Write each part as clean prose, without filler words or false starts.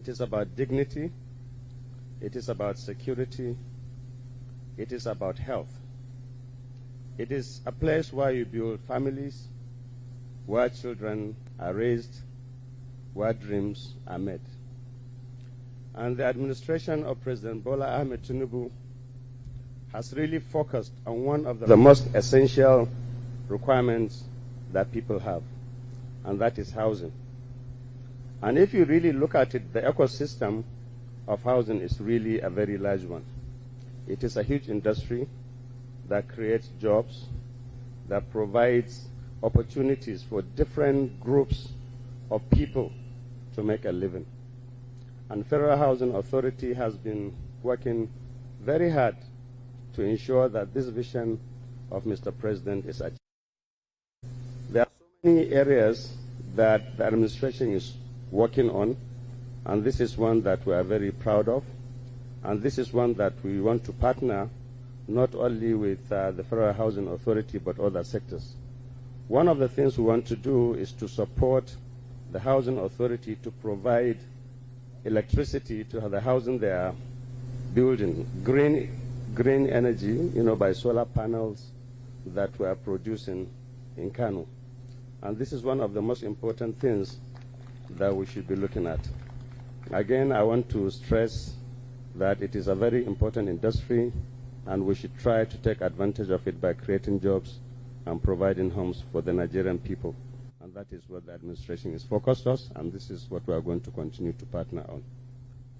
It is about dignity, it is about security, it is about health. It is a place where you build families, where children are raised, where dreams are made. And the administration of President Bola Ahmed Tinubu has really focused on one of the most essential requirements that people have, and that is housing. And if you really look at it, the ecosystem of housing is really a very large one. It is a huge industry that creates jobs, that provides opportunities for different groups of people to make a living. And Federal Housing Authority has been working very hard to ensure that this vision of Mr. President is achieved. There are so many areas that the administration is working on, and this is one that we are very proud of, and this is one that we want to partner not only with the Federal Housing Authority but other sectors. One of the things we want to do is to support the Housing Authority to provide electricity to the housing they are building, green energy, by solar panels that we are producing in Kano. And this is one of the most important things that we should be looking at. Again, I want to stress that it is a very important industry, and we should try to take advantage of it by creating jobs and providing homes for the Nigerian people. And that is what the administration is focused on, and this is what we are going to continue to partner on.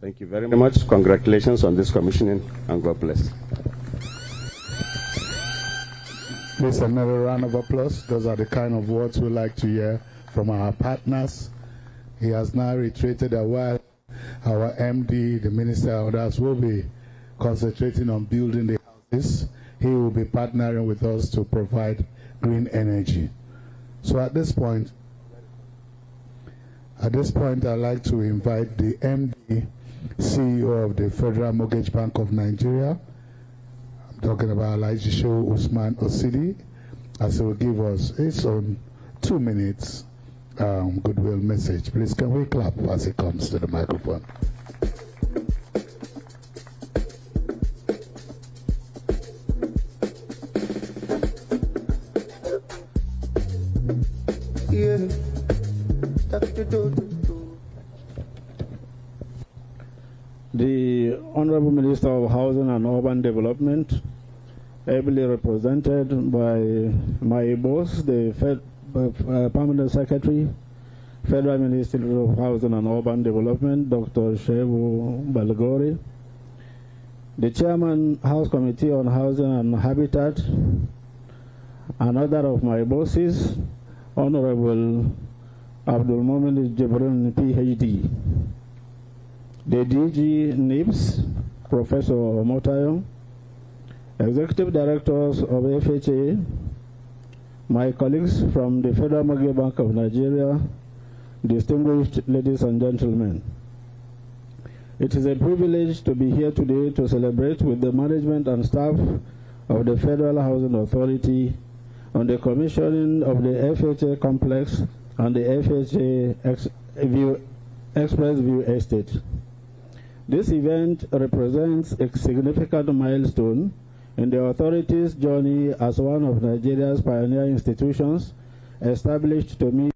Thank you very much. Congratulations on this commissioning, and God bless. Please, another round of applause. Those are the kind of words we like to hear from our partners. He has now reiterated that while our MD, the Minister, and others will be concentrating on building the houses, he will be partnering with us to provide green energy. So at this point, I'd like to invite the MD, CEO of the Federal Mortgage Bank of Nigeria. I'm talking about Alhaji Shehu Usman Osidi, as he will give us his own 2 minutes goodwill message. Please, can we clap as he comes to the microphone? The Honorable Minister of Housing and Urban Development, ably represented by my boss, the Permanent Secretary, Federal Ministry of Housing and Urban Development, Dr. Shehu Balgori, the Chairman, House Committee on Housing and Habitat, another of my bosses, Honorable Abdul Momin Jibrin, PhD, the DG NIPS, Professor Motayo, Executive Directors of FHA, my colleagues from the Federal Mortgage Bank of Nigeria, distinguished ladies and gentlemen. It is a privilege to be here today to celebrate with the management and staff of the Federal Housing Authority on the commissioning of the FHA complex and the FHA Express View Estate. This event represents a significant milestone in the authority's journey as one of Nigeria's pioneer institutions established to meet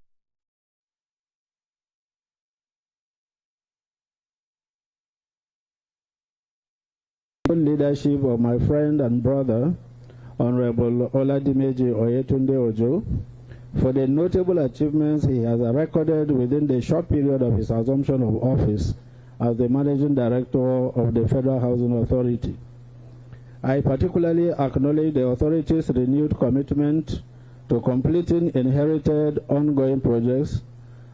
the leadership of my friend and brother, Honorable Oladimeji Oyetunde Ojo, for the notable achievements he has recorded within the short period of his assumption of office as the Managing Director of the Federal Housing Authority. I particularly acknowledge the authority's renewed commitment to completing inherited ongoing projects,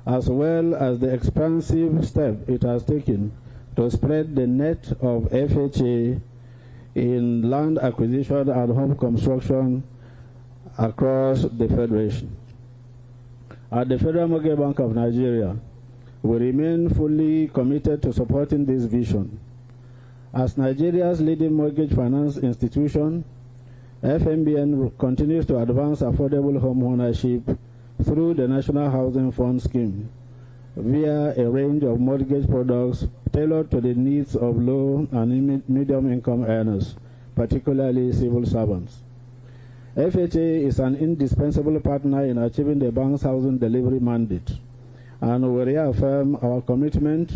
as well as the expansive step it has taken to spread the net of FHA in land acquisition and home construction across the Federation. At the Federal Mortgage Bank of Nigeria, we remain fully committed to supporting this vision. As Nigeria's leading mortgage finance institution, FMBN continues to advance affordable home ownership through the National Housing Fund Scheme, via a range of mortgage products tailored to the needs of low and medium income earners, particularly civil servants. FHA is an indispensable partner in achieving the bank's housing delivery mandate, and we reaffirm our commitment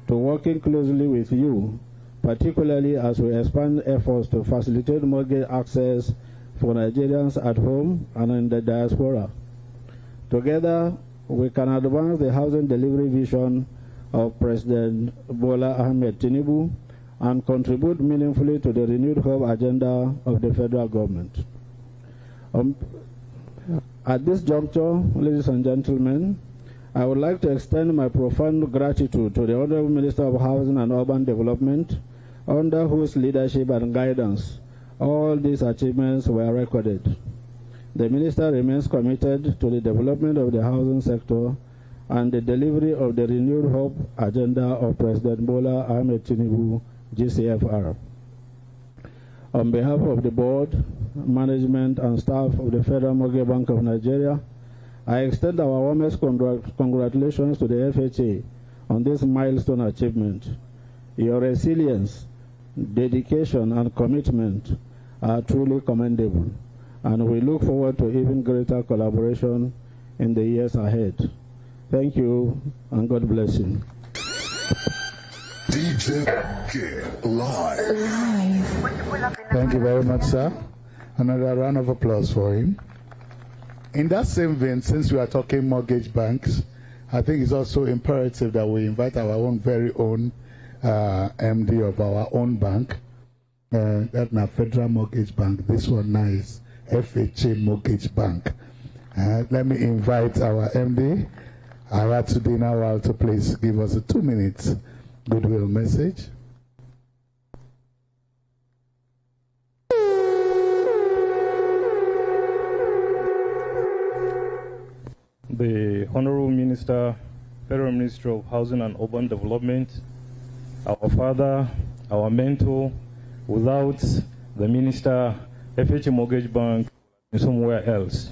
to working closely with you, particularly as we expand efforts to facilitate mortgage access for Nigerians at home and in the diaspora. Together, we can advance the housing delivery vision of President Bola Ahmed Tinubu and contribute meaningfully to the renewed hope agenda of the federal government. At this juncture, ladies and gentlemen, I would like to extend my profound gratitude to the Honorable Minister of Housing and Urban Development, under whose leadership and guidance all these achievements were recorded. The Minister remains committed to the development of the housing sector and the delivery of the renewed hope agenda of President Bola Ahmed Tinubu, GCFR. On behalf of the board, management, and staff of the Federal Mortgage Bank of Nigeria, I extend our warmest congratulations to the FHA on this milestone achievement. Your resilience, dedication, and commitment are truly commendable, and we look forward to even greater collaboration in the years ahead. Thank you, and God bless you. DJ Live. Thank you very much, sir. Another round of applause for him. In that same vein, since we are talking mortgage banks, I think it's also imperative that we invite our own very own MD of our own bank. That's not Federal Mortgage Bank. This one now is FHA Mortgage Bank. Let me invite our MD, Aratudin Awal, to please give us a 2 minutes goodwill message. The Honorable Minister, Federal Minister of Housing and Urban Development, our father, our mentor. Without the Minister, FHA Mortgage Bank is somewhere else,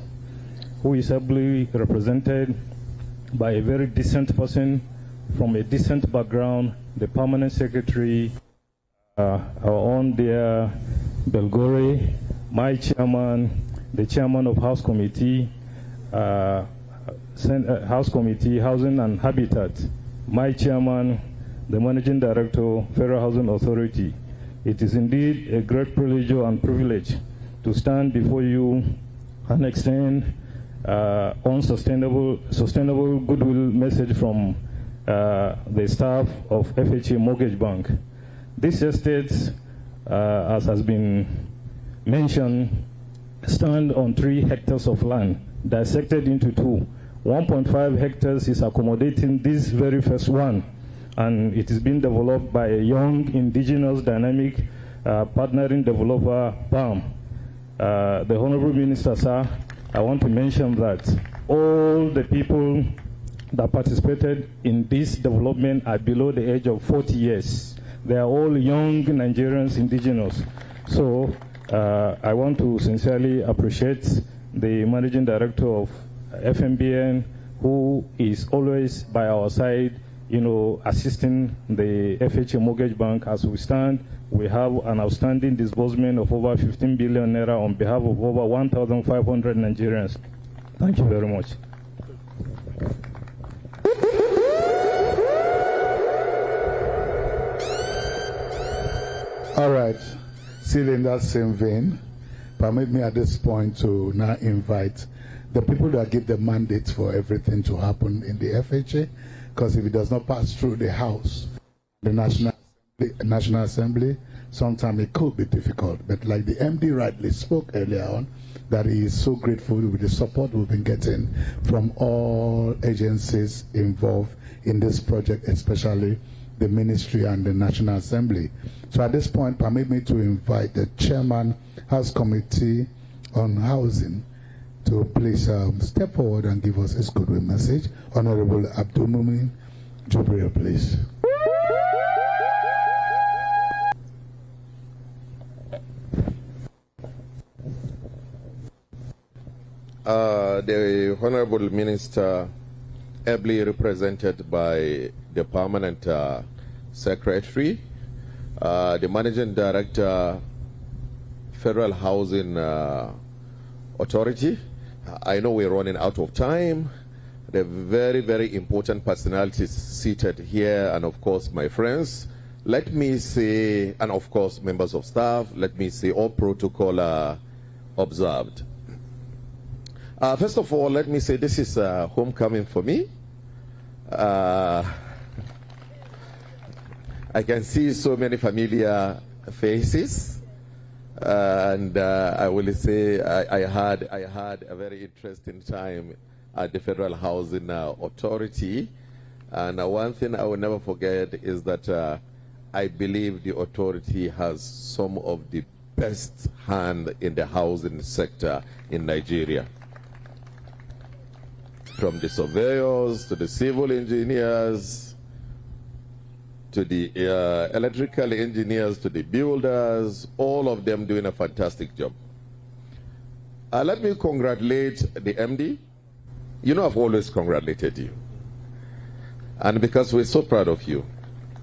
who is ably represented by a very decent person from a decent background, the Permanent Secretary, our own dear Belgore, my chairman, the chairman of House Committee, Housing and Habitat, my chairman, the Managing Director, Federal Housing Authority. It is indeed a great privilege and privilege to stand before you and extend sustainable goodwill message from the staff of FHA Mortgage Bank. This estate, as has been mentioned, stand on 3 hectares of land, dissected into 2. 1.5 hectares is accommodating this very first one, and it is being developed by a young, indigenous, dynamic, partnering developer, BAM. The Honorable Minister, sir, I want to mention that all the people that participated in this development are below the age of 40 years. They are all young Nigerians, indigenous. So I want to sincerely appreciate the Managing Director of FMBN, who is always by our side, assisting the FHA Mortgage Bank. As we stand, we have an outstanding disbursement of over 15 billion naira on behalf of over 1,500 Nigerians. Thank you very much. All right, still in that same vein, permit me at this point to now invite the people that give the mandate for everything to happen in the FHA, because if it does not pass through the House, the National Assembly, sometimes it could be difficult. But like the MD rightly spoke earlier on, that he is so grateful with the support we've been getting from all agencies involved in this project, especially the Ministry and the National Assembly. So at this point, permit me to invite the Chairman, House Committee on Housing, to please step forward and give us his goodwill message. Honorable Abdul Mumin Jubril, please. The Honorable Minister ably represented by the permanent secretary, the managing director, Federal Housing Authority. I know we're running out of time. The very, very important personalities seated here, and of course my friends. Let me say, and of course members of staff, let me say all protocol observed. First of all, let me say this is homecoming for me. I can see so many familiar faces, and I will say I had a very interesting time at the Federal Housing Authority, and one thing I will never forget is that I believe the authority has some of the best hand in the housing sector in Nigeria. From the surveyors to the civil engineers to the electrical engineers to the builders, all of them doing a fantastic job. Let me congratulate the MD. You know I've always congratulated you. And because we're so proud of you.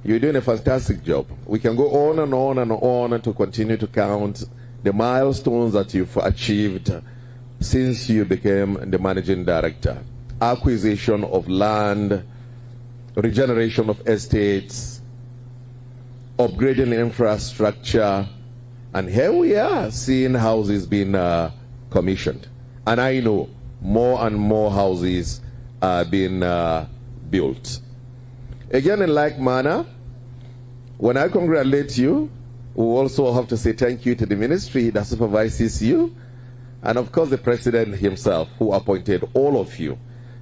You're doing a fantastic job. We can go on and on and on to continue to count the milestones that you've achieved since you became the managing director. Acquisition of land, regeneration of estates, upgrading infrastructure, and here we are seeing houses being commissioned. And I know more and more houses are being built. Again, in like manner, when I congratulate you, we also have to say thank you to the ministry that supervises you, and of course the president himself who appointed all of you.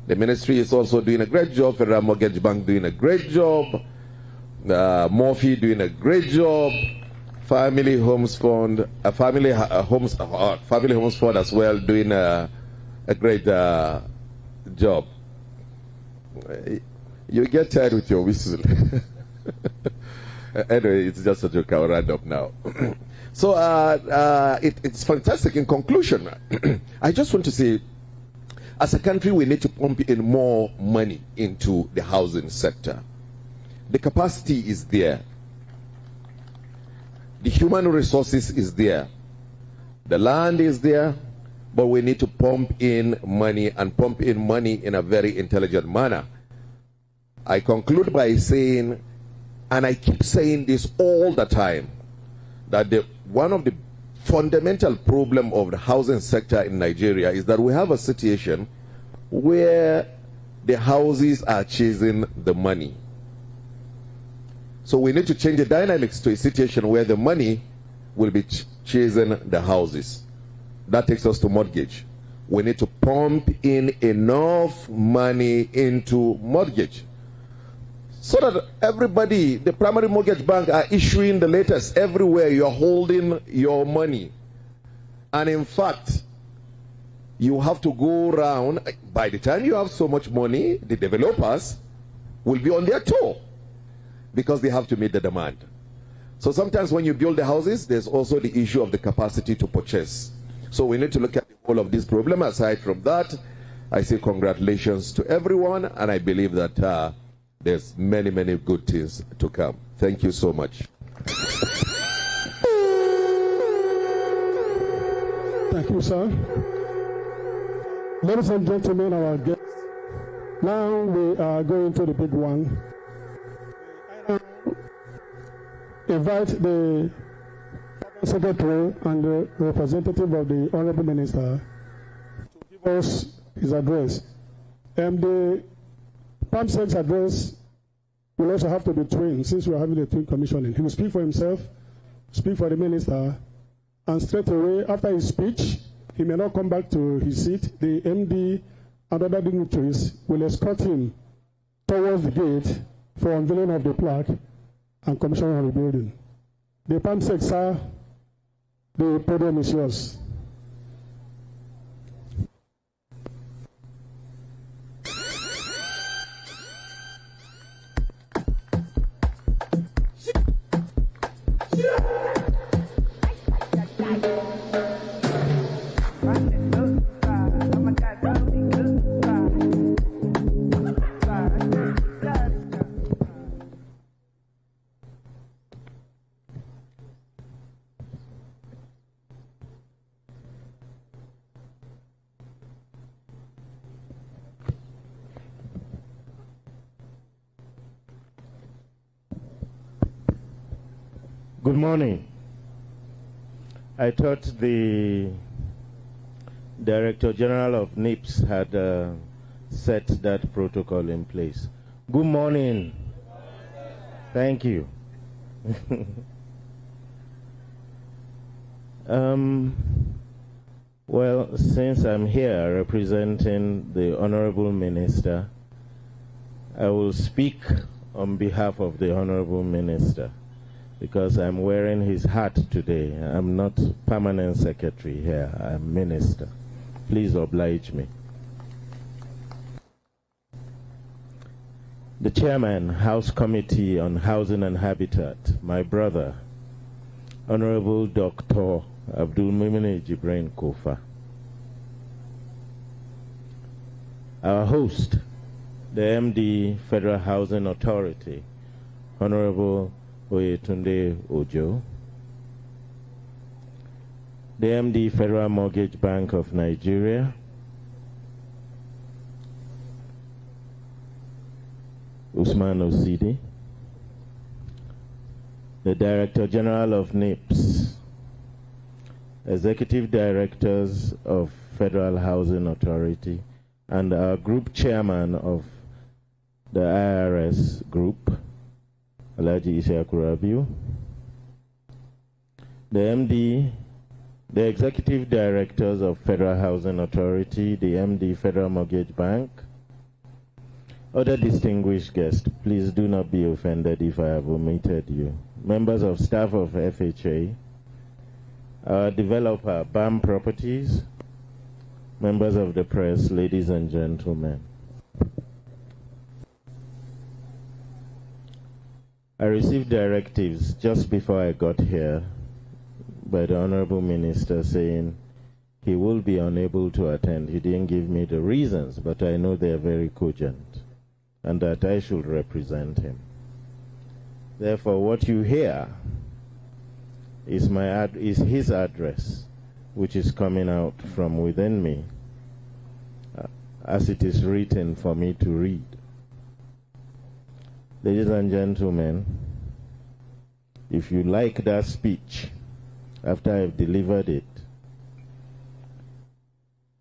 The ministry is also doing a great job, Federal Mortgage Bank doing a great job, Murphy doing a great job, Family Homes Fund, Family Homes Fund as well doing a great job. You get tired with your whistle. Anyway, it's just a joke. I'll round up now. So it's fantastic. In conclusion, I just want to say, as a country, we need to pump in more money into the housing sector. The capacity is there. The human resources is there. The land is there. But we need to pump in money, and pump in money in a very intelligent manner. I conclude by saying, and I keep saying this all the time, that one of the fundamental problem of the housing sector in Nigeria is that we have a situation where the houses are chasing the money. So we need to change the dynamics to a situation where the money will be chasing the houses. That takes us to mortgage. We need to pump in enough money into mortgage, so that everybody, the primary mortgage bank are issuing the latest everywhere. You're holding your money. And in fact, you have to go around. By the time you have so much money, the developers will be on their toe because they have to meet the demand. So sometimes when you build the houses, there's also the issue of the capacity to purchase. So we need to look at the whole of this problem. Aside from that, I say congratulations to everyone, and I believe that there's many, many good things to come. Thank you so much. Thank you, sir. Ladies and gentlemen, our guests, now we are going to the big one. I invite the Secretary and the representative of the Honorable Minister to give us his address. And the PAMSEC's address will also have to be twin, since we are having a twin commissioning. He will speak for himself, speak for the minister, and straight away after his speech, he may not come back to his seat. The MD and other dignitaries will escort him towards the gate for unveiling of the plaque and commissioning of the building. The PAMSEC, sir, the podium is yours. Good morning. I thought the Director General of NIPS had set that protocol in place. Good morning. Thank you. Well, since I'm here representing the Honorable Minister, I will speak on behalf of the Honorable Minister because I'm wearing his hat today. I'm not Permanent Secretary here, I'm Minister. Please oblige me. The Chairman, House Committee on Housing and Habitat, my brother, Honorable Dr. Abdul Mimini Jibrain Kofa. Our host, the MD Federal Housing Authority, Honorable Oyetunde Ojo. The MD Federal Mortgage Bank of Nigeria. Usman Osidi. The Director General of NIPS. Executive Directors of Federal Housing Authority, and our Group Chairman of the IRS Group, Alhaji Isiaku Rabiu. The Executive Directors of Federal Housing Authority, the MD Federal Mortgage Bank. Other distinguished guests, please do not be offended if I have omitted you. Members of staff of FHA, our developer, BAM Properties, members of the press, ladies and gentlemen. I received directives just before I got here by the Honorable Minister saying he will be unable to attend. He didn't give me the reasons, but I know they are very cogent, and that I should represent him. Therefore, what you hear is his address, which is coming out from within me, as it is written for me to read. Ladies and gentlemen, if you like that speech, after I've delivered it,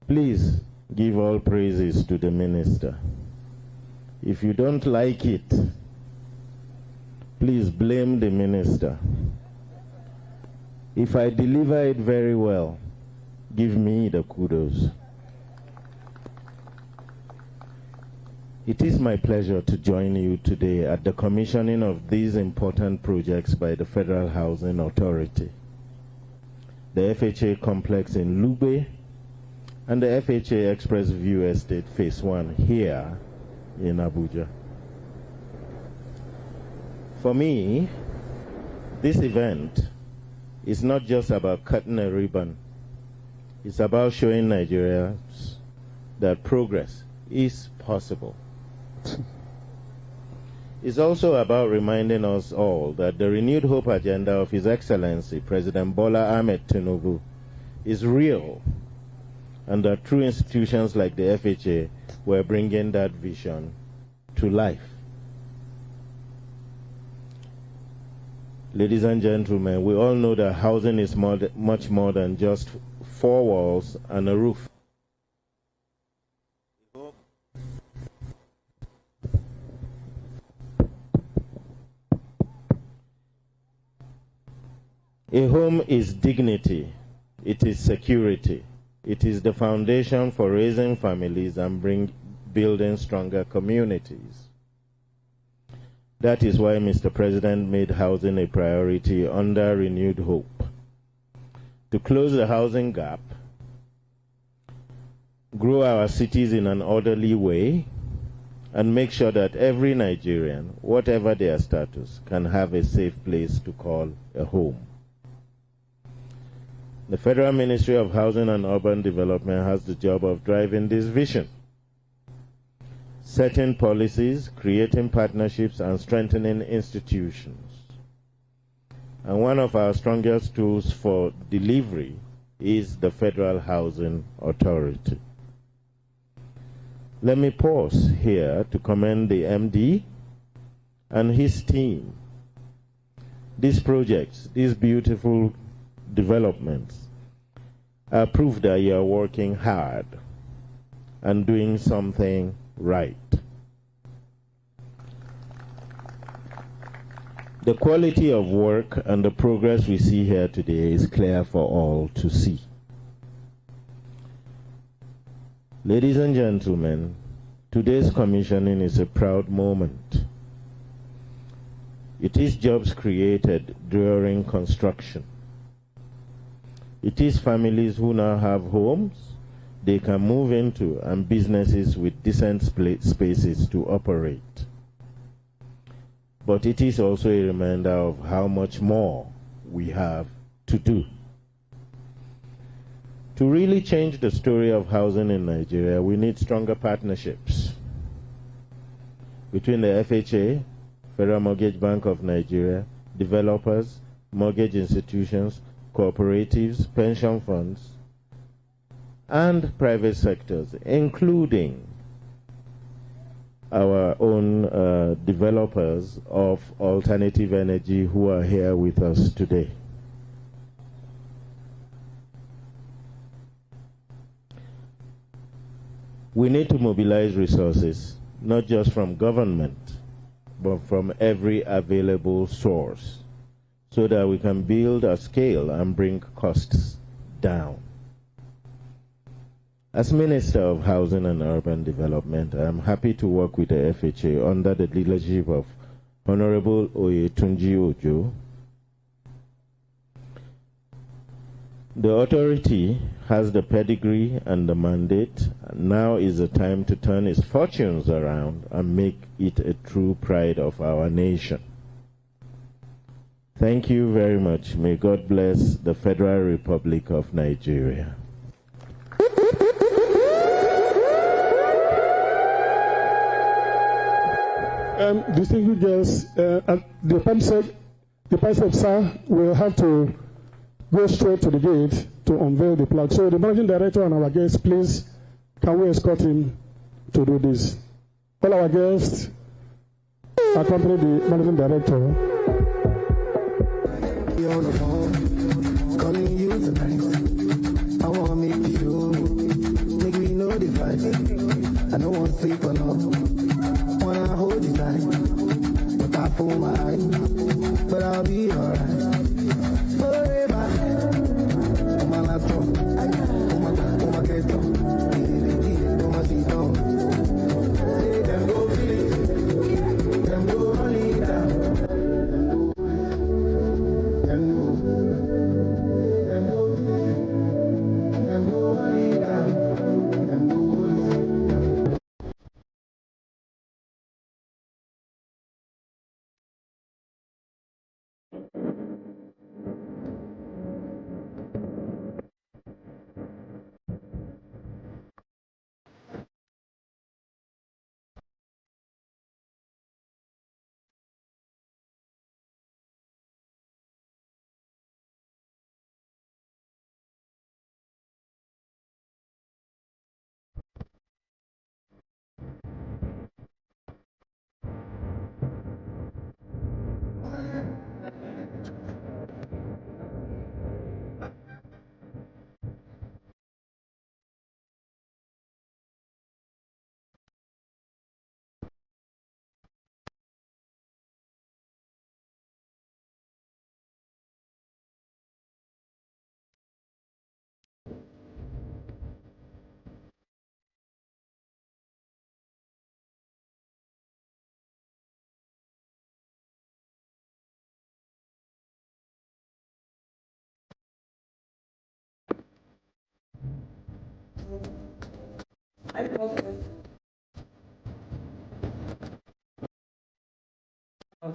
please give all praises to the minister. If you don't like it, please blame the minister. If I deliver it very well, give me the kudos. It is my pleasure to join you today at the commissioning of these important projects by the Federal Housing Authority. The FHA complex in Lugbe and the FHA Express View Estate Phase 1 here in Abuja. For me, this event is not just about cutting a ribbon. It's about showing Nigerians that progress is possible. It's also about reminding us all that the renewed hope agenda of His Excellency President Bola Ahmed Tinubu is real, and that through institutions like the FHA, we're bringing that vision to life. Ladies and gentlemen, we all know that housing is much more than just four walls and a roof. A home is dignity, it is security, it is the foundation for raising families and building stronger communities. That is why Mr. President made housing a priority under renewed hope. To close the housing gap, grow our cities in an orderly way, and make sure that every Nigerian, whatever their status, can have a safe place to call a home. The Federal Ministry of Housing and Urban Development has the job of driving this vision, setting policies, creating partnerships, and strengthening institutions. And one of our strongest tools for delivery is the Federal Housing Authority. Let me pause here to commend the MD and his team these projects, these beautiful developments, are proof that you are working hard and doing something right. The quality of work and the progress we see here today is clear for all to see. Ladies and gentlemen, today's commissioning is a proud moment. It is jobs created during construction. It is families who now have homes they can move into and businesses with decent spaces to operate. But it is also a reminder of how much more we have to do. To really change the story of housing in Nigeria, we need stronger partnerships between the FHA, Federal Mortgage Bank of Nigeria, developers, mortgage institutions, cooperatives, pension funds, and private sectors, including our own developers of alternative energy who are here with us today. We need to mobilize resources, not just from government, but from every available source, so that we can build at scale and bring costs down. As Minister of Housing and Urban Development, I am happy to work with the FHA under the leadership of Honorable Oyetunji Ojo. The authority has the pedigree and the mandate. Now is the time to turn its fortunes around and make it a true pride of our nation. Thank you very much. May God bless the Federal Republic of Nigeria. Distinguished guests, the person, sir, will have to go straight to the gate to unveil the plaque. So the managing director and our guests, please, can we escort him to do this? All our guests accompany the managing director. On the phone, calling you tonight. I want to make you, make me know the vibes. I don't want to sleep alone. Wanna hold you tight, but I fool my eyes. But I'll be alright. Forever. On my laptop, on my keto, on my seat on. Say them go feel it, them go run it down.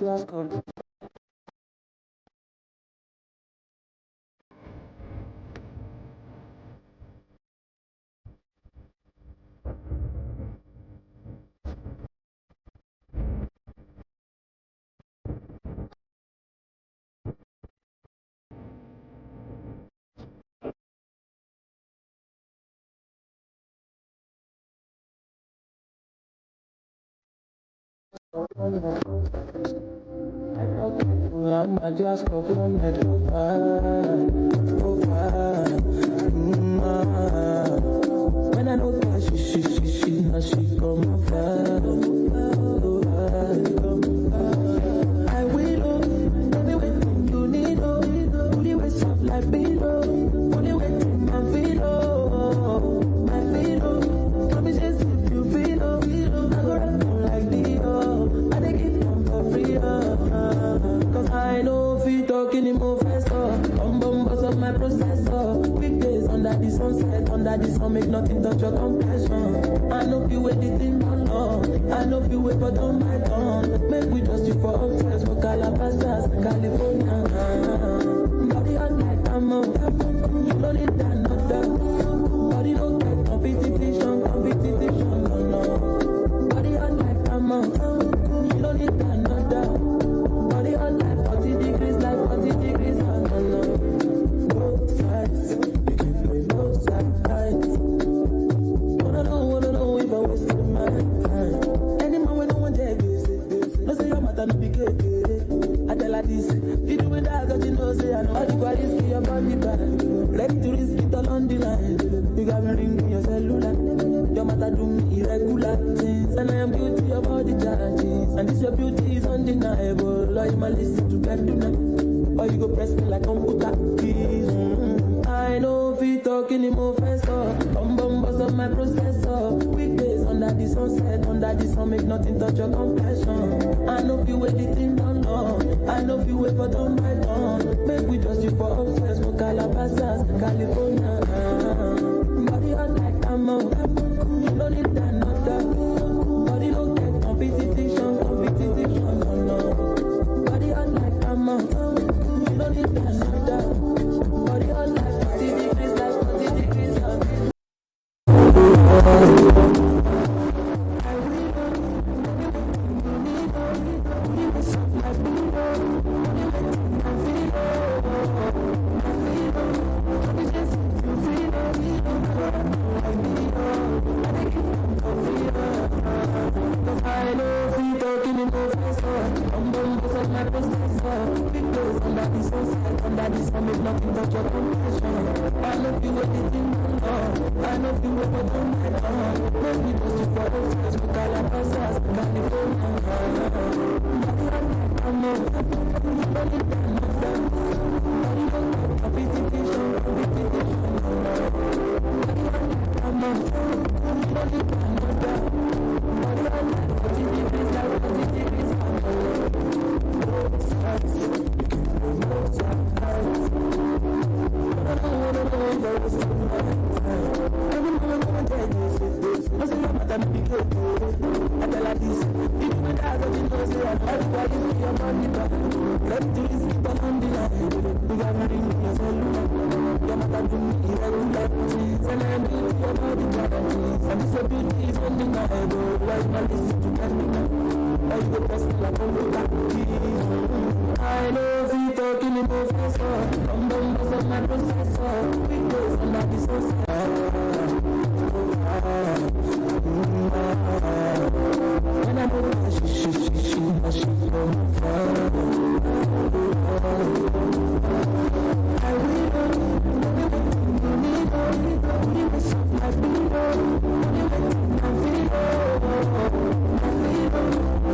That's good. We I just go from head over. When I know that she, now she come over. I will, baby, when you need, only way soft like below, only way to my feel, my feel. Tell me just if you feel, I go rock like Dio, I take it from for free, cause I know if you talk anymore faster, bust up my processor, weekdays under the sunset, under the sun, make nothing touch your compassion. I know if you wait the thing don't know, I know if you wait but don't my tongue, make we just you for upstairs, for Calabasas, California, body hot like ammo, you don't need that, not that, body don't get competition, no, no, body hot like ammo, you don't need that, not that, body hot like 40 degrees, like 40 degrees, no, no. Both sides, you can play both sides. Wanna know if I wasted my time. Any man when no one take this, no say your matter no be good. I tell her this, you do it that, cause you know say I know how to go risky your body back. Ready to risk it all on the line. You got me ringing your cellular. Your matter do me irregular things, and I am guilty of all the charges. And this your beauty is undeniable. Lord, my listen to get do now. Or you go press me like computer keys. I know if you talk anymore faster, bust up my processor. Weekdays under the sunset, under the sun, make nothing touch your compassion. I know if you wait the thing don't know, I know if you wait for don't my tongue. Make we just you for upstairs, for Calabasas, California. Body hot like ammo, you don't need that, not that. Body don't get competition, no, no. Body hot like ammo, you don't need that, not that. Body hot like 40 degrees, like 40 degrees, I know if you talking in more faster, bust up my processor. Big days under the sunset, under the sun, make nothing touch your compassion. I know if you wait the thing don't know, I know if you wait for don't my tongue. Make me just you for upstairs, for Calabasas, California. I'm you don't need that, not that. Body don't get competition, I'm you don't need that, not that. Body don't get 40 degrees, like 40 degrees, both sides, you can play both sides. I don't know if I was too much time. Every moment I tell you this, no say your matter no be good. I tell her this, if you went out, you know say I know everybody see your money back. Let you risk it all on the line. You got me ringing your cellular. Your matter do me irregular things, and I am guilty of all the charges. And this your beauty is undeniable. Why you not listen to me now? Why you go press me like a roller keys? I know if you talking in more faster, bust up my processor. Big days under the sunset. When I know that she come far. I will, you need, only way soft like below, only way to my feel,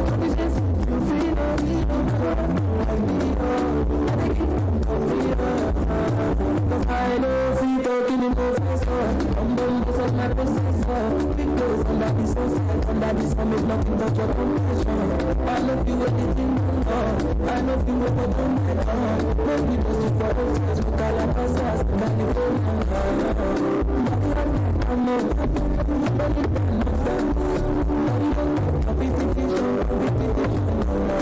only just if you feel, like me, I take it from for free, cause I know if you talking in more faster, bust up my processor. Big days under the sunset, under the sun, make nothing touch your compassion. I know if you wait the thing don't know, I know if you wait for don't my tongue. Make me just you for upstairs, for Calabasas, California. Body hot like ammo, you don't need that, not that. Body don't get competition, no, no.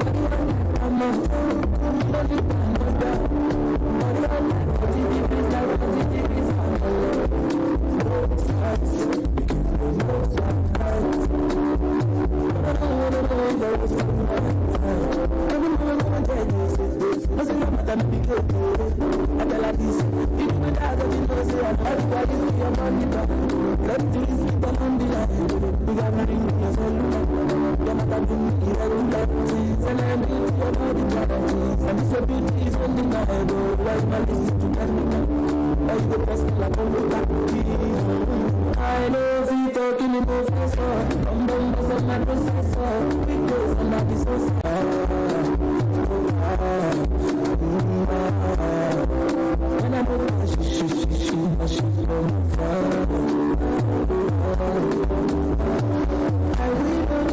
Body hot like ammo, you don't need that, not that. Body hot like 40 degrees, like 40 degrees, both sides, you can play both sides. I don't know if I was too much time. Every moment I tell you this, no say your matter no be good. I tell her this, if you went out, you know say I know everybody see your money back. Let you risk it all on the line. You got me ringing your cellular. Your matter do me irregular things, and I am guilty of all the charges. your beauty is undeniable. Why you not listen to terminal? Why you the best like I know if you talking in professor, I'm the boss of my processor. Because I'm not this when I know she from far. I will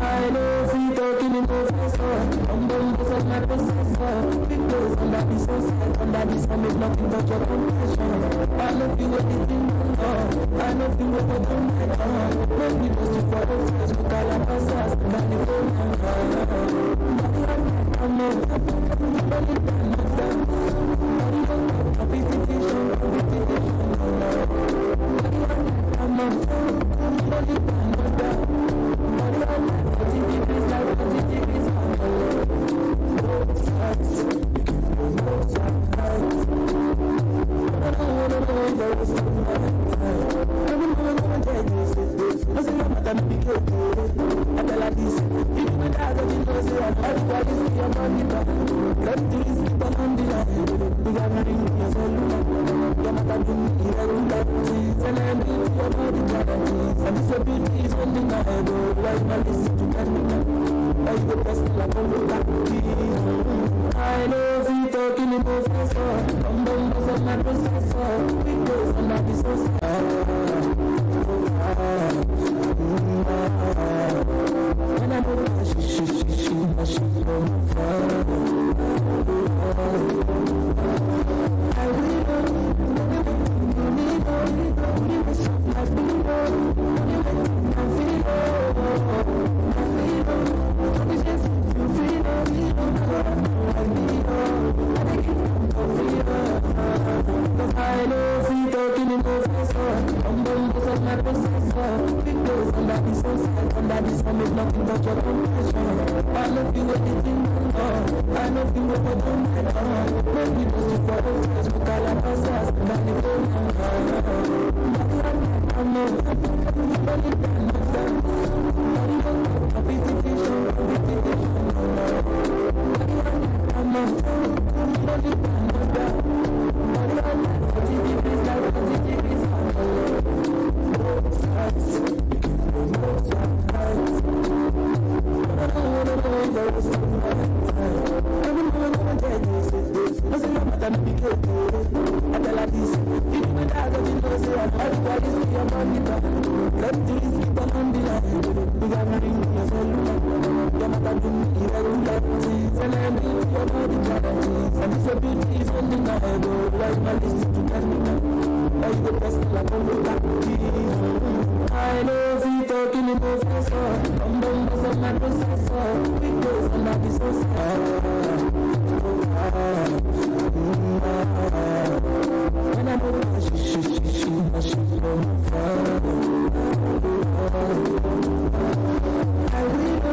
I know if you talking in professor, I'm the boss of my processor. Because I'm not this under this I make nothing but your compassion. I love you with the thing I love you with the thing make me post you for the Facebook I like us and the phone I'm I know if you talking in professor, I'm the boss of my processor. Because I'm not this when I know she from far. I will I know if you talking in professor, I'm the boss of my processor. Because under this I make nothing but your compassion. I love you with the thing I love you with the thing make me post you for the Facebook I like us and the phone I know if you talking in professor, I'm the boss of my processor. Because I'm not this when I know she from far. I will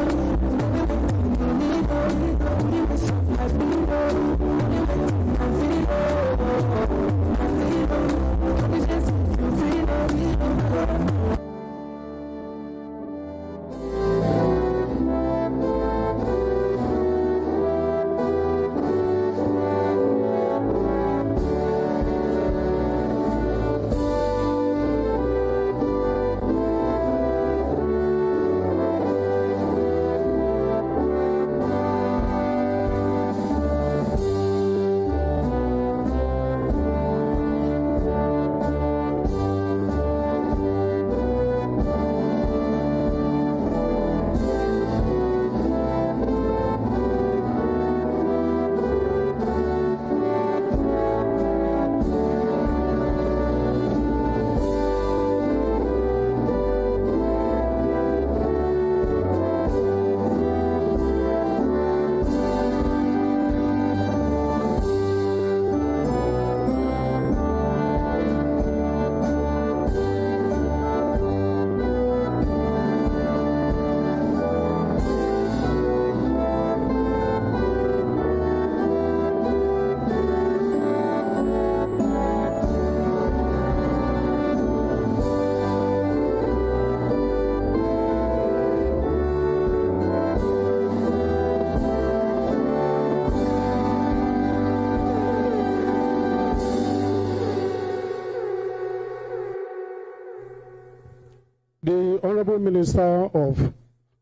Honorable Minister of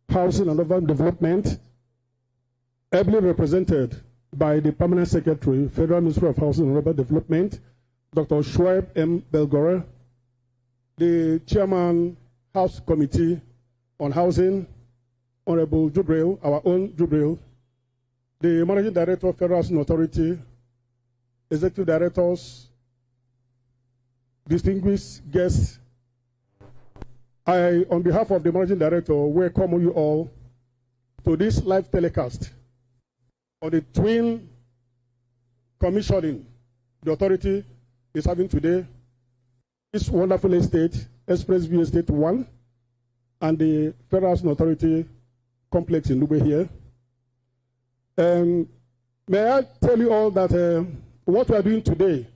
Housing and Urban Development, ably represented by the Permanent Secretary, Federal Ministry of Housing and Urban Development, Dr. Shoaib M. Belgore, the Chairman, House Committee on Housing, Honorable Jubril, our own Jubril, the Managing Director of Federal Housing Authority, Executive Directors, distinguished guests, I, on behalf of the Managing Director, welcome you all to this live telecast on the twin commissioning the authority is having today. This wonderful estate, Expressview Estate 1, and the Federal Housing Authority complex in Lugbe here. May I tell you all that what we are doing today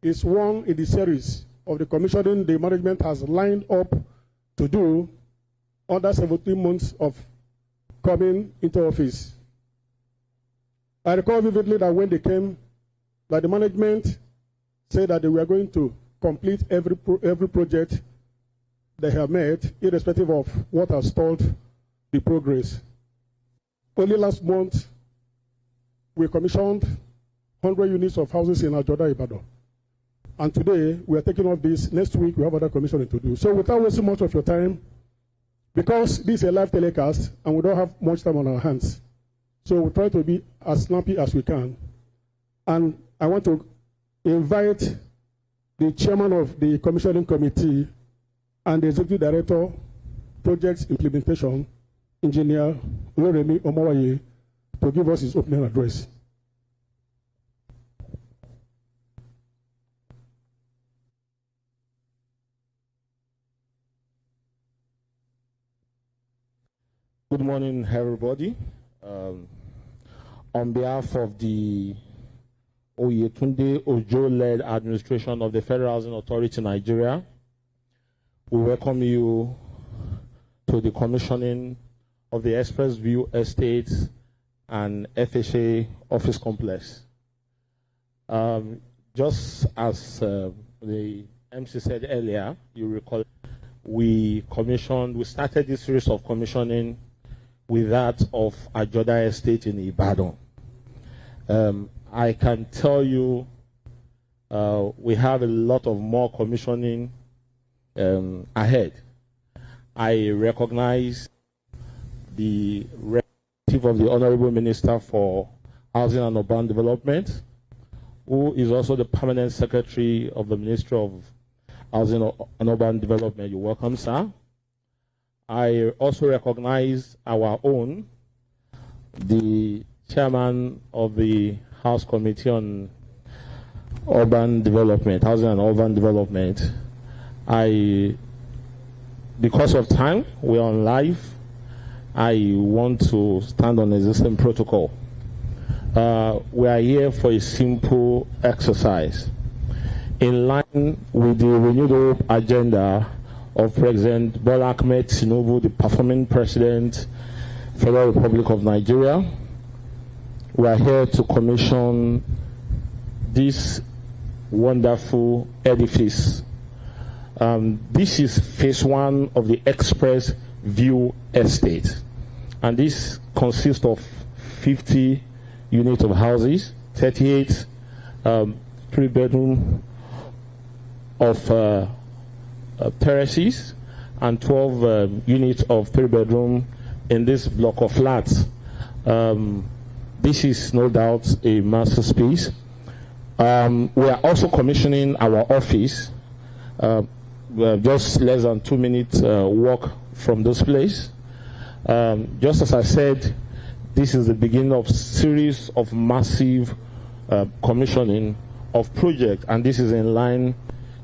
is one in the series of the commissioning the management has lined up to do under 17 months of coming into office. I recall vividly that when they came, that the management said that they were going to complete every project they have made, irrespective of what has stalled the progress. Only last month, we commissioned 100 units of houses in Abuja, Ibadan. And today, we are taking off this. Next week, we have other commissioning to do. So without wasting much of your time, because this is a live telecast, and we don't have much time on our hands, so we'll try to be as snappy as we can. And I want to invite the chairman of the commissioning committee and the executive director, projects implementation, engineer Loremi Omawaye, to give us his opening address. Good morning, everybody. On behalf of the Oyetunde Ojo-led administration of the Federal Housing Authority in Nigeria, we welcome you to the commissioning of the Expressview Estate and FHA office complex. Just as the MC said earlier, you recall, we started this series of commissioning with that of Ajoda Estate in Ibadan. I can tell you we have a lot of more commissioning ahead. I recognize the representative of the Honorable Minister for Housing and Urban Development, who is also the Permanent Secretary of the Ministry of Housing and Urban Development. You're welcome, sir. I also recognize our own, the Chairman of the House Committee on Urban Development, Housing and Urban Development. Because of time, we're on live. I want to stand on existing protocol. We are here for a simple exercise. In line with the renewed hope agenda of President Bola Ahmed Tinubu, the performing president, Federal Republic of Nigeria, we are here to commission this wonderful edifice. This is phase 1 of the Expressview Estate, and this consists of 50 units of houses, 38 3-bedroom of terraces, and 12 units of 3-bedroom in this block of flats. This is no doubt a masterpiece. We are also commissioning our office, just less than 2 minutes walk from this place. Just as I said, this is the beginning of series of massive commissioning of projects, and this is in line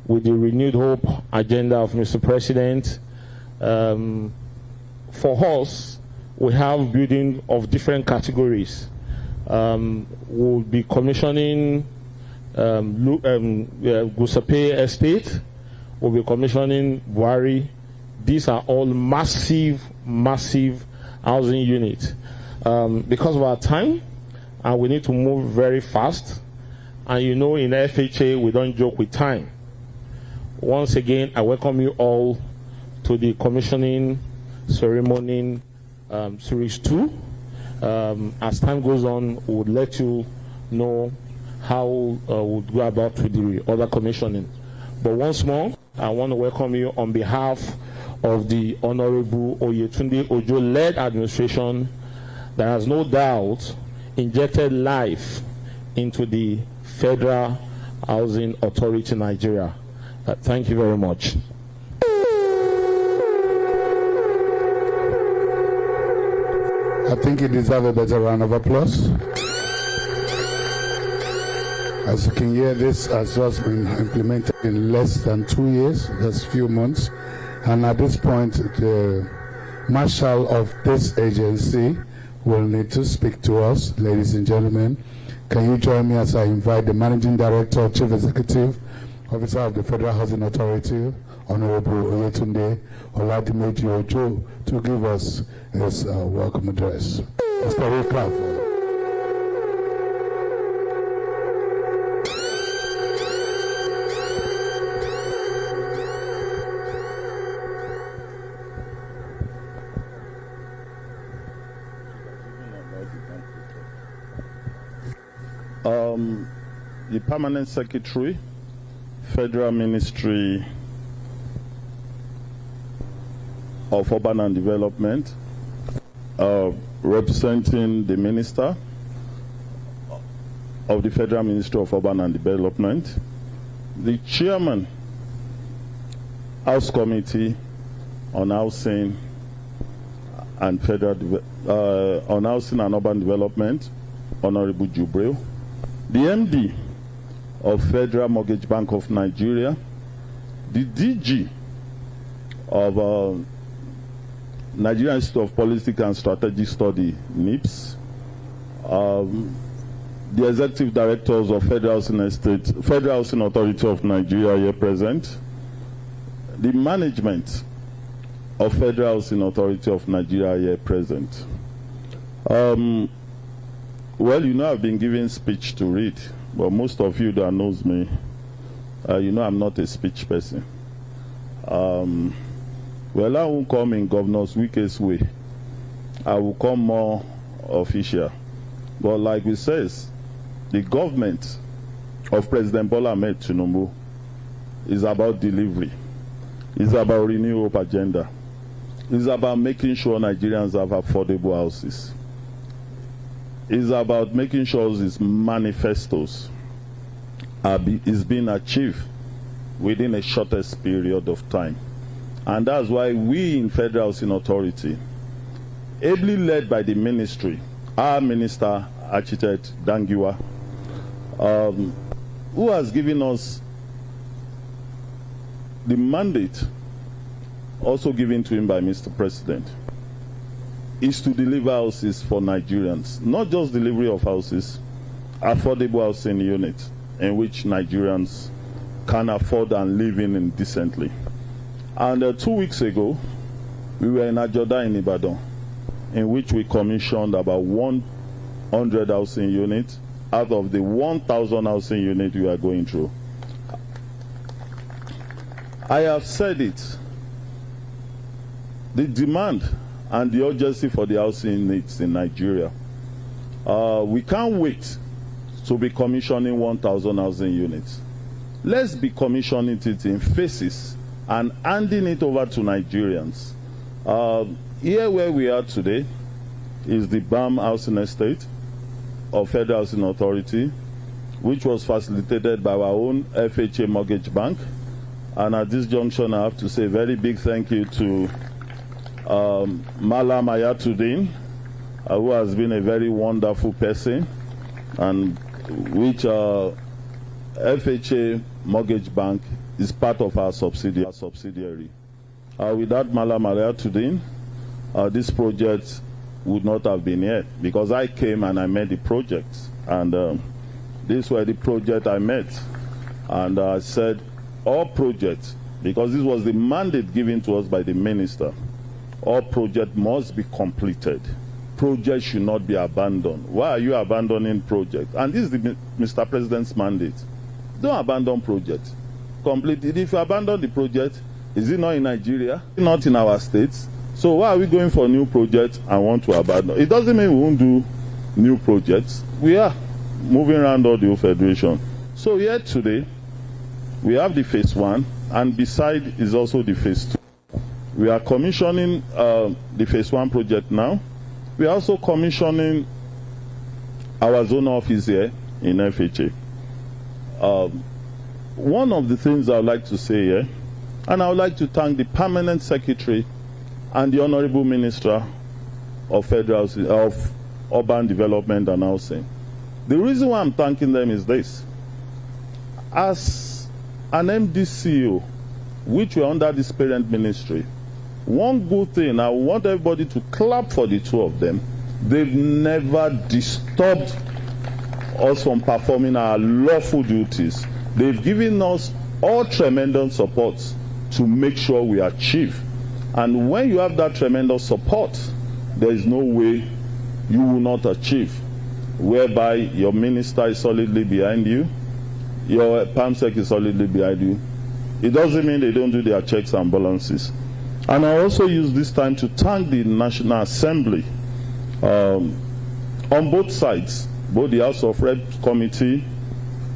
with the renewed hope agenda of Mr. President. For us, we have building of different categories. We'll be commissioning Gusape Estate. We'll be commissioning Buhari. These are all massive housing units. Because of our time, and we need to move very fast. And you know, in FHA, we don't joke with time. Once again, I welcome you all to the commissioning ceremony series 2. As time goes on, we'll let you know how we'll go about with the other commissioning. But once more, I want to welcome you on behalf of the Honorable Oyetunde Ojo-led administration that has no doubt injected life into the Federal Housing Authority Nigeria. Thank you very much. I think you deserve a better round of applause. As you can hear, this has just been implemented in less than 2 years, just few months. And at this point, the marshal of this agency will need to speak to us. Ladies and gentlemen, can you join me as I invite the Managing Director, Chief Executive Officer of the Federal Housing Authority, Honorable Oyetunde Oladimeji Ojo, to give us his welcome address. Mr. Clap. The Permanent Secretary, Federal Ministry of Urban and Development, representing the Minister of the Federal Ministry of Urban and Development, the Chairman, House Committee on Housing and on Housing and Urban Development, Honorable Jubril, the MD of Federal Mortgage Bank of Nigeria, the DG of Nigerian Institute of Political and Strategic Study, NIPS, the Executive Directors of Federal Housing Authority of Nigeria here present, the management of Federal Housing Authority of Nigeria here present. Well, you know I've been giving speech to read, but most of you that knows me, you know I'm not a speech person. Well, I won't come in Governor Wike's way. I will come more official. But like we says, the government of President Bola Ahmed Tinubu is about delivery. It's about Renew Hope agenda. It's about making sure Nigerians have affordable houses. It's about making sure these manifestos is being achieved within a shortest period of time. And that's why we in Federal Housing Authority, ably led by the ministry, our Minister, Architect Dangiwa, who has given us the mandate, also given to him by Mr. President, is to deliver houses for Nigerians. Not just delivery of houses, affordable housing units in which Nigerians can afford and live in decently. And 2 weeks ago, we were in Ajoda in Ibadan, in which we commissioned about 100 housing units out of the 1,000 housing units we are going through. I have said it. The demand and the urgency for the housing needs in Nigeria. We can't wait to be commissioning 1,000 housing units. Let's be commissioning it in phases and handing it over to Nigerians. Here where we are today is the BAM Housing Estate of Federal Housing Authority, which was facilitated by our own FHA Mortgage Bank. And at this junction, I have to say a very big thank you to Malam Ayatuddin, who has been a very wonderful person, and which FHA Mortgage Bank is part of our subsidiary. Without Malam Ayatuddin, this project would not have been here, because I came and I met the project, and these were the project I met, and I said all projects, because this was the mandate given to us by the minister, all projects must be completed. Projects should not be abandoned. Why are you abandoning projects? And this is the Mr. President's mandate. Don't abandon projects. Complete it. If you abandon the project, Is it not in Nigeria? Not in our states? So why are we going for new projects and want to abandon? It doesn't mean we won't do new projects. We are moving around all the whole federation. So here today, we have the phase 1, and beside is also the phase 2. We are commissioning the phase 1 project now. We are also commissioning our zone office here in FHA. One of the things I would like to say here, and I would like to thank the Permanent Secretary and the Honorable Minister of Urban Development and Housing. The reason why I'm thanking them is this. As an MD CEO, which were under this parent ministry, one good thing, I want everybody to clap for the two of them. They've never disturbed us from performing our lawful duties. They've given us all tremendous support to make sure we achieve. And when you have that tremendous support, there is no way you will not achieve, whereby your minister is solidly behind you, your PAMSEC is solidly behind you. It doesn't mean they don't do their checks and balances. And I also use this time to thank the National Assembly on both sides, both the House of Reps Committee,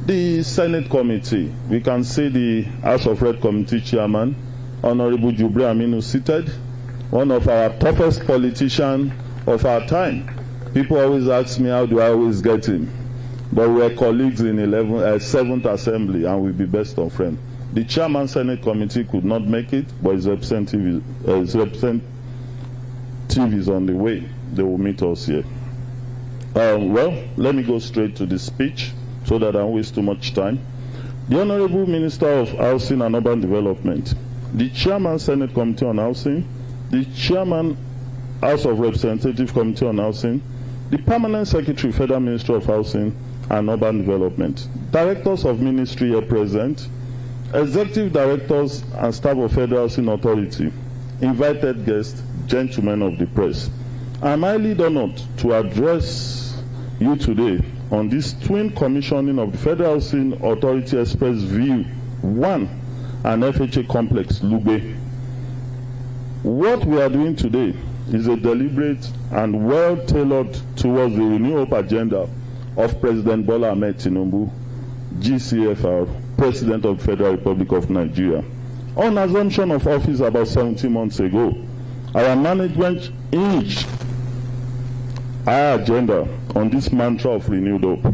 the Senate Committee. We can see the House of Reps Committee Chairman, Honorable Jubre Aminu, seated, one of our toughest politicians of our time. People always ask me, how do I always get him? But we're colleagues in 7th Assembly, and we'll be best of friends. The Chairman Senate Committee could not make it, but his representative is on the way. They will meet us here. Well, let me go straight to the speech so that I don't waste too much time. The Honorable Minister of Housing and Urban Development, the Chairman Senate Committee on Housing, the Chairman House of Representatives Committee on Housing, the Permanent Secretary Federal Ministry of Housing and Urban Development, Directors of Ministry here present, Executive Directors and Staff of Federal Housing Authority, invited guests, gentlemen of the press. I am highly honored to address you today on this twin commissioning of the Federal Housing Authority Express View 1 and FHA Complex Lugbe. What we are doing today is a deliberate and well-tailored towards the renewal agenda of President Bola Ahmed Tinubu, GCFR, President of the Federal Republic of Nigeria. On assumption of office about 17 months ago, our management hinged our agenda on this mantra of renewed hope,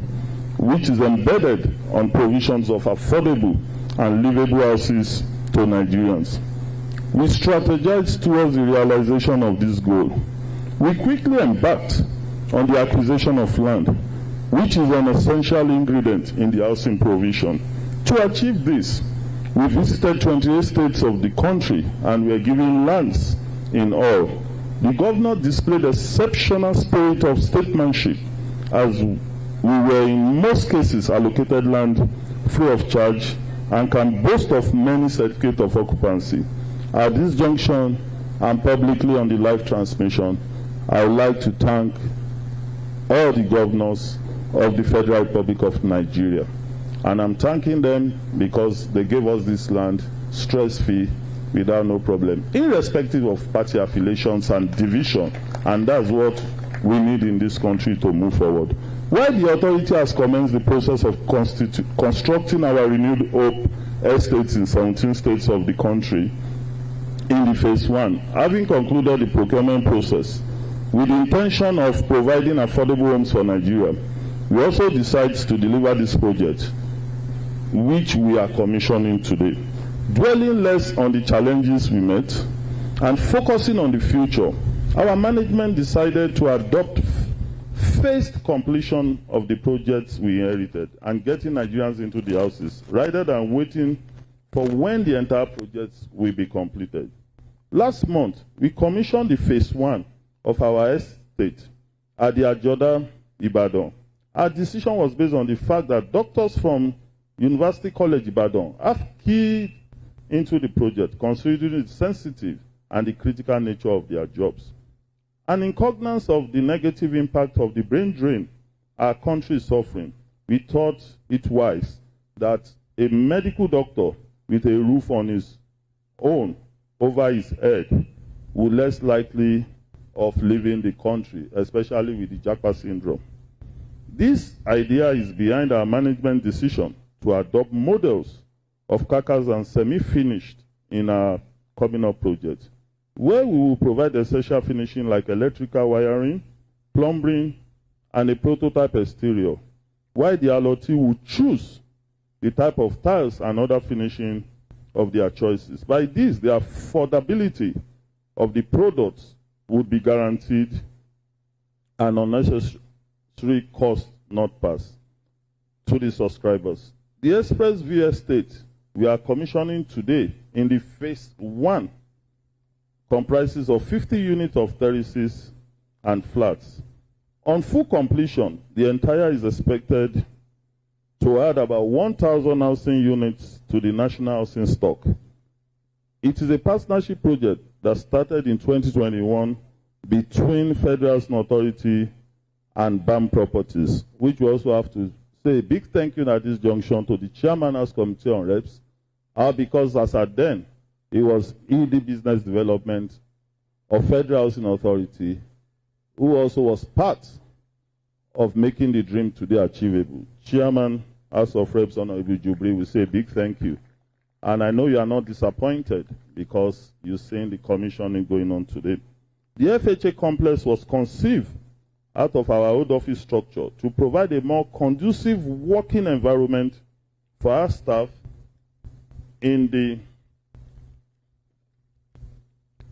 which is embedded on provisions of affordable and livable houses to Nigerians. We strategized towards the realization of this goal. We quickly embarked on the acquisition of land, which is an essential ingredient in the housing provision. To achieve this, we visited 28 states of the country and were given lands in all. The governor displayed exceptional spirit of statesmanship as we were in most cases allocated land free of charge and can boast of many certificates of occupancy. At this junction and publicly on the live transmission, I would like to thank all the governors of the Federal Republic of Nigeria. And I'm thanking them because they gave us this land stress-free, without no problem, irrespective of party affiliations and division. And that's what we need in this country to move forward. While the authority has commenced the process of constructing our renewed hope estates in 17 states of the country, in the phase 1, having concluded the procurement process with the intention of providing affordable homes for Nigeria, we also decided to deliver this project, which we are commissioning today. Dwelling less on the challenges we met and focusing on the future, our management decided to adopt phased completion of the projects we inherited and getting Nigerians into the houses rather than waiting for when the entire projects will be completed. Last month, we commissioned the phase 1 of our estate at the Ajoda, Ibadan. Our decision was based on the fact that doctors from University College Ibadan have keyed into the project, considering the sensitive and the critical nature of their jobs. And in cognizance of the negative impact of the brain drain our country is suffering, we thought it wise that a medical doctor with a roof on his own over his head would less likely of leaving the country, especially with the Japa syndrome. This idea is behind our management decision to adopt models of carcass and semi-finished in our coming up project, where we will provide essential finishing like electrical wiring, plumbing, and a prototype exterior, while the allotee will choose the type of tiles and other finishing of their choices. By this, the affordability of the products would be guaranteed and unnecessary cost not passed to the subscribers. The Express View Estate we are commissioning today in the phase 1 comprises of 50 units of terraces and flats. On full completion, the entire is expected to add about 1,000 housing units to the national housing stock. It is a partnership project that started in 2021 between Federal Housing Authority and BAM Properties, which we also have to say a big thank you at this junction to the Chairman House Committee on Reps, because as at then, it was ED Business Development of Federal Housing Authority, who also was part of making the dream today achievable. Chairman House of Reps Honorable Jubri will say a big thank you. And I know you are not disappointed because you're seeing the commissioning going on today. The FHA complex was conceived out of our old office structure to provide a more conducive working environment for our staff in the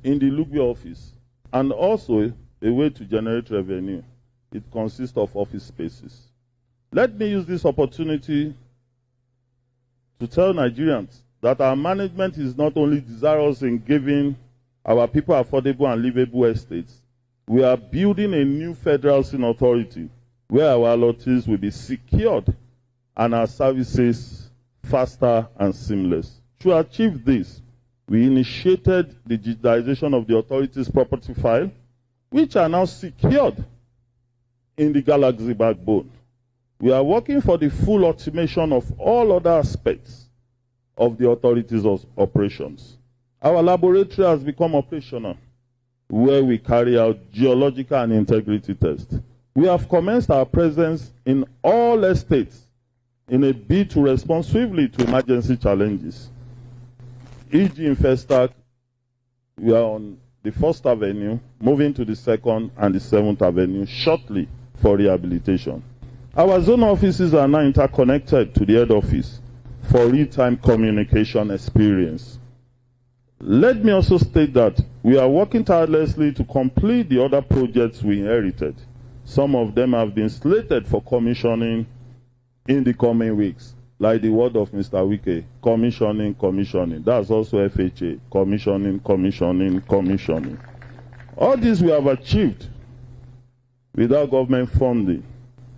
Lugbe office, and also a way to generate revenue. It consists of office spaces. Let me use this opportunity to tell Nigerians that our management is not only desirous in giving our people affordable and livable estates, we are building a new federal housing authority where our allottees will be secured and our services faster and seamless. To achieve this, we initiated the digitization of the authority's property file, which are now secured in the Galaxy backbone. We are working for the full automation of all other aspects of the authority's operations. Our laboratory has become operational, where we carry out geological and integrity tests. We have commenced our presence in all estates in a bid to respond swiftly to emergency challenges. E.g. in Festac, we are on the 1st Avenue, moving to the 2nd and the 7th Avenue shortly for rehabilitation. Our zone offices are now interconnected to the head office for real-time communication experience. Let me also state that we are working tirelessly to complete the other projects we inherited. Some of them have been slated for commissioning in the coming weeks, like the word of Mr. Wike, commissioning, commissioning. That's also FHA, commissioning, commissioning, commissioning. All this we have achieved without government funding,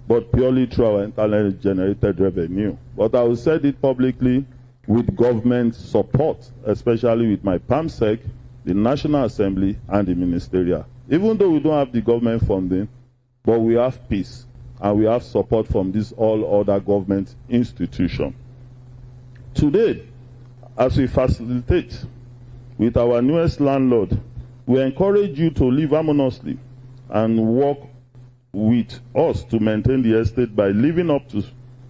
but purely through our internally generated revenue. But I will say it publicly, with government support, especially with my PAMSEC, the National Assembly, and the Ministerial. Even though we don't have the government funding, but we have peace, and we have support from these all other government institutions. Today, as we facilitate with our newest landlord, we encourage you to live harmoniously and work with us to maintain the estate by living up to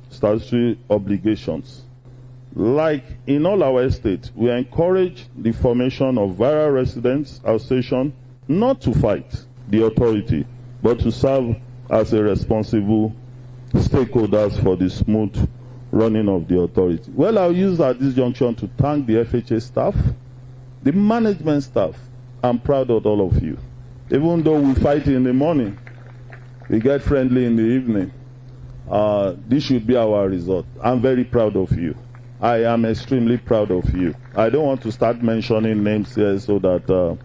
statutory obligations. Like in all our estates, we encourage the formation of viral residence association not to fight the authority, but to serve as a responsible stakeholders for the smooth running of the authority. Well, I'll use at this junction to thank the FHA staff, the management staff. I'm proud of all of you. Even though we fight in the morning, we get friendly in the evening. This should be our result. I'm very proud of you. I am extremely proud of you. I don't want to start mentioning names here so that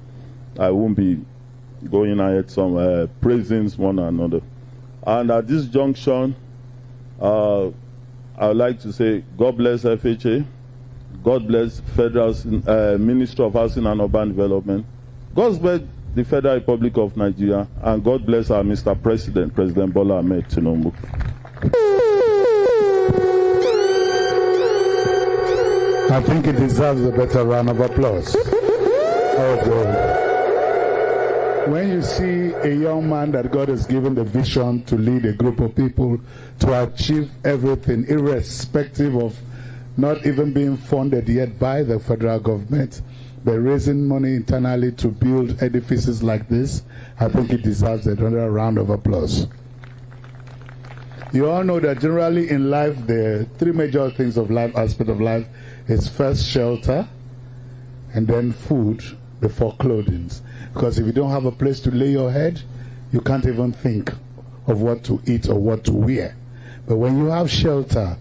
I won't be going ahead some praising one another. And at this junction, I would like to say God bless FHA, God bless Federal Ministry of Housing and Urban Development, God bless the Federal Republic of Nigeria, and God bless our Mr. President, President Bola Ahmed Tinubu. I think it deserves a better round of applause. Oh, God. When you see a young man that God has given the vision to lead a group of people to achieve everything, irrespective of not even being funded yet by the federal government, but raising money internally to build edifices like this, I think it deserves another round of applause. You all know that generally in life, the three major things of life, aspect of life, is first shelter, and then food, before clothing. Because if you don't have a place to lay your head, you can't even think of what to eat or what to wear. But when you have shelter,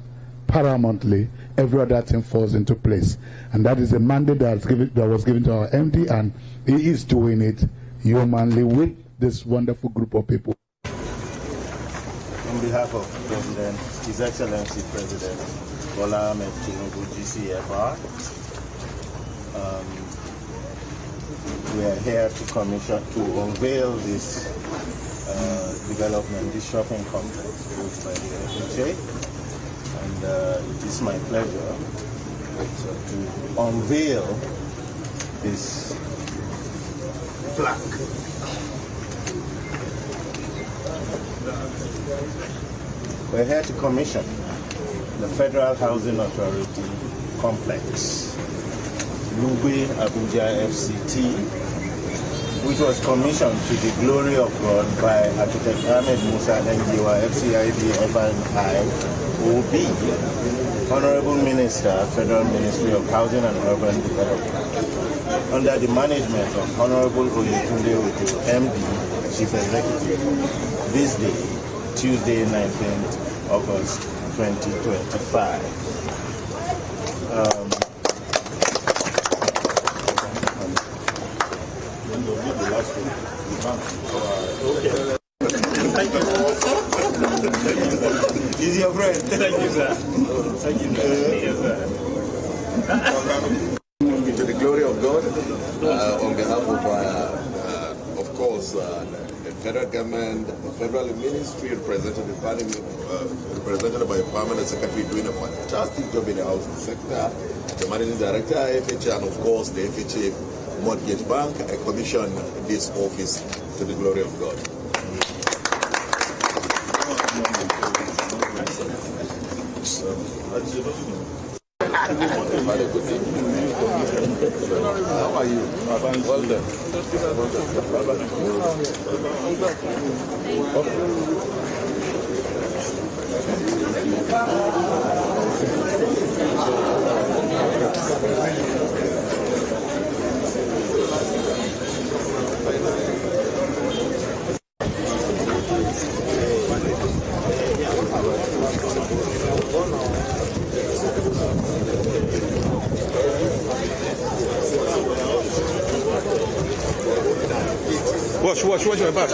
paramountly, every other thing falls into place. And that is a mandate that was given to our MD, and he is doing it humanly with this wonderful group of people. On behalf of President, His Excellency President Bola Ahmed Tinubu, GCFR, we are here to unveil this development, this shopping complex built by the FHA, and it is my pleasure to unveil this plaque. We're here to commission the Federal Housing Authority complex, Lugbe, Abuja, FCT, which was commissioned to the glory of God by Architect Ahmed Musa Ngiwa, FCID, FNI, OB, Honorable Minister, Federal Ministry of Housing and Urban Development, under the management of Honorable Oyetunde Ojo, MD, Chief Executive, this day, Tuesday, 19th August 2025. Thank you. He's your friend. Thank you, sir. Thank you, sir. To the glory of God, on behalf of course, the federal government, the federal ministry represented by Permanent Secretary doing a fantastic job in the housing sector, the Managing Director, FHA, and of course the FHA Mortgage Bank. I commissioned this office to the glory of God. How are you? Well done. Watch your back.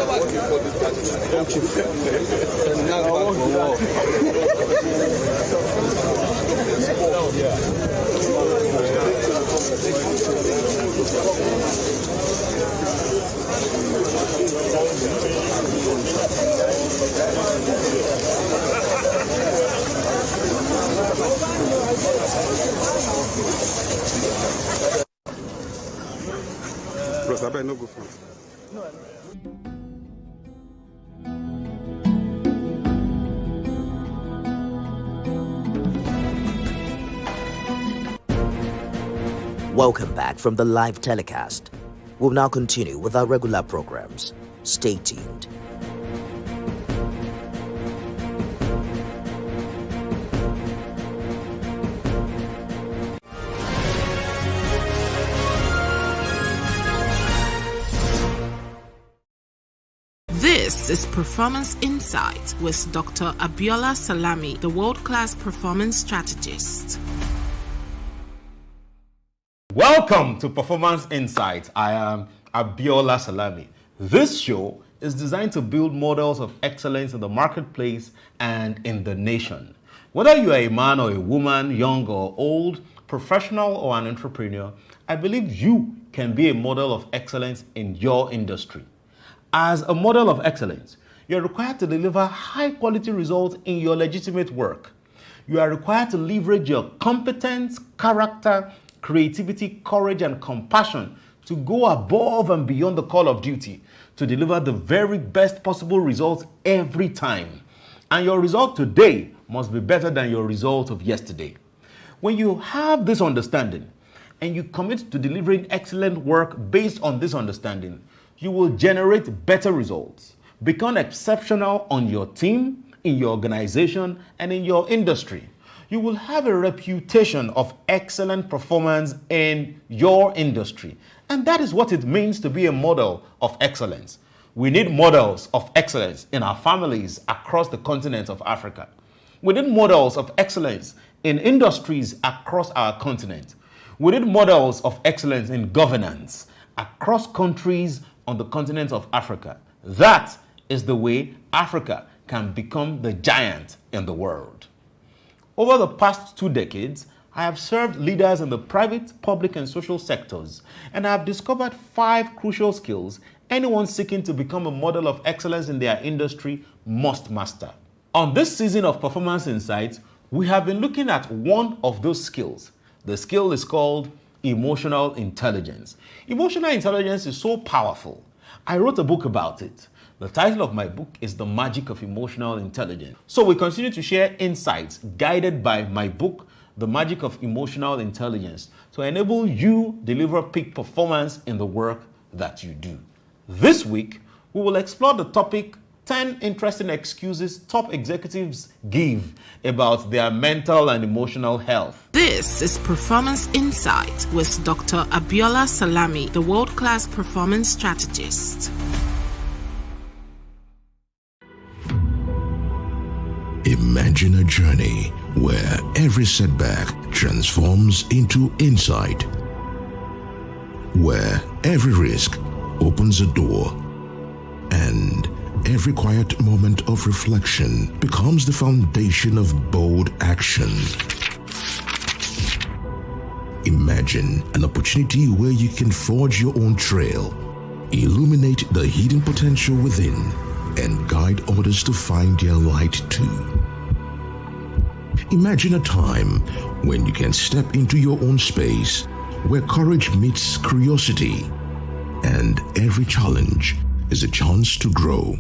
Plus, I better not go first. Welcome back from the live telecast. We'll now continue with our regular programs. Stay tuned. This is Performance Insight with Dr. Abiola Salami, the world-class performance strategist. Welcome to Performance Insight. I am Abiola Salami. This show is designed to build models of excellence in the marketplace and in the nation. Whether you are a man or a woman, young or old, professional or an entrepreneur, I believe you can be a model of excellence in your industry. As a model of excellence, you're required to deliver high-quality results in your legitimate work. You are required to leverage your competence, character, creativity, courage, and compassion to go above and beyond the call of duty to deliver the very best possible results every time. And your result today must be better than your result of yesterday. When you have this understanding and you commit to delivering excellent work based on this understanding, you will generate better results, become exceptional on your team, in your organization, and in your industry. You will have a reputation of excellent performance in your industry. And that is what it means to be a model of excellence. We need models of excellence in our families across the continent of Africa. We need models of excellence in industries across our continent. We need models of excellence in governance across countries on the continent of Africa. That is the way Africa can become the giant in the world. Over the past 2 decades, I have served leaders in the private, public, and social sectors, and I have discovered 5 crucial skills anyone seeking to become a model of excellence in their industry must master. On this season of Performance Insights, we have been looking at one of those skills. The skill is called emotional intelligence. Emotional intelligence is so powerful. I wrote a book about it. The title of my book is The Magic of Emotional Intelligence. So we continue to share insights guided by my book, The Magic of Emotional Intelligence, to enable you deliver peak performance in the work that you do. This week, we will explore the topic 10 interesting excuses top executives give about their mental and emotional health. This is Performance Insight with Dr. Abiola Salami, the world-class performance strategist. Imagine a journey where every setback transforms into insight, where every risk opens a door, and every quiet moment of reflection becomes the foundation of bold action. Imagine an opportunity where you can forge your own trail, illuminate the hidden potential within, and guide others to find their light too. Imagine a time when you can step into your own space, where courage meets curiosity, and every challenge is a chance to grow.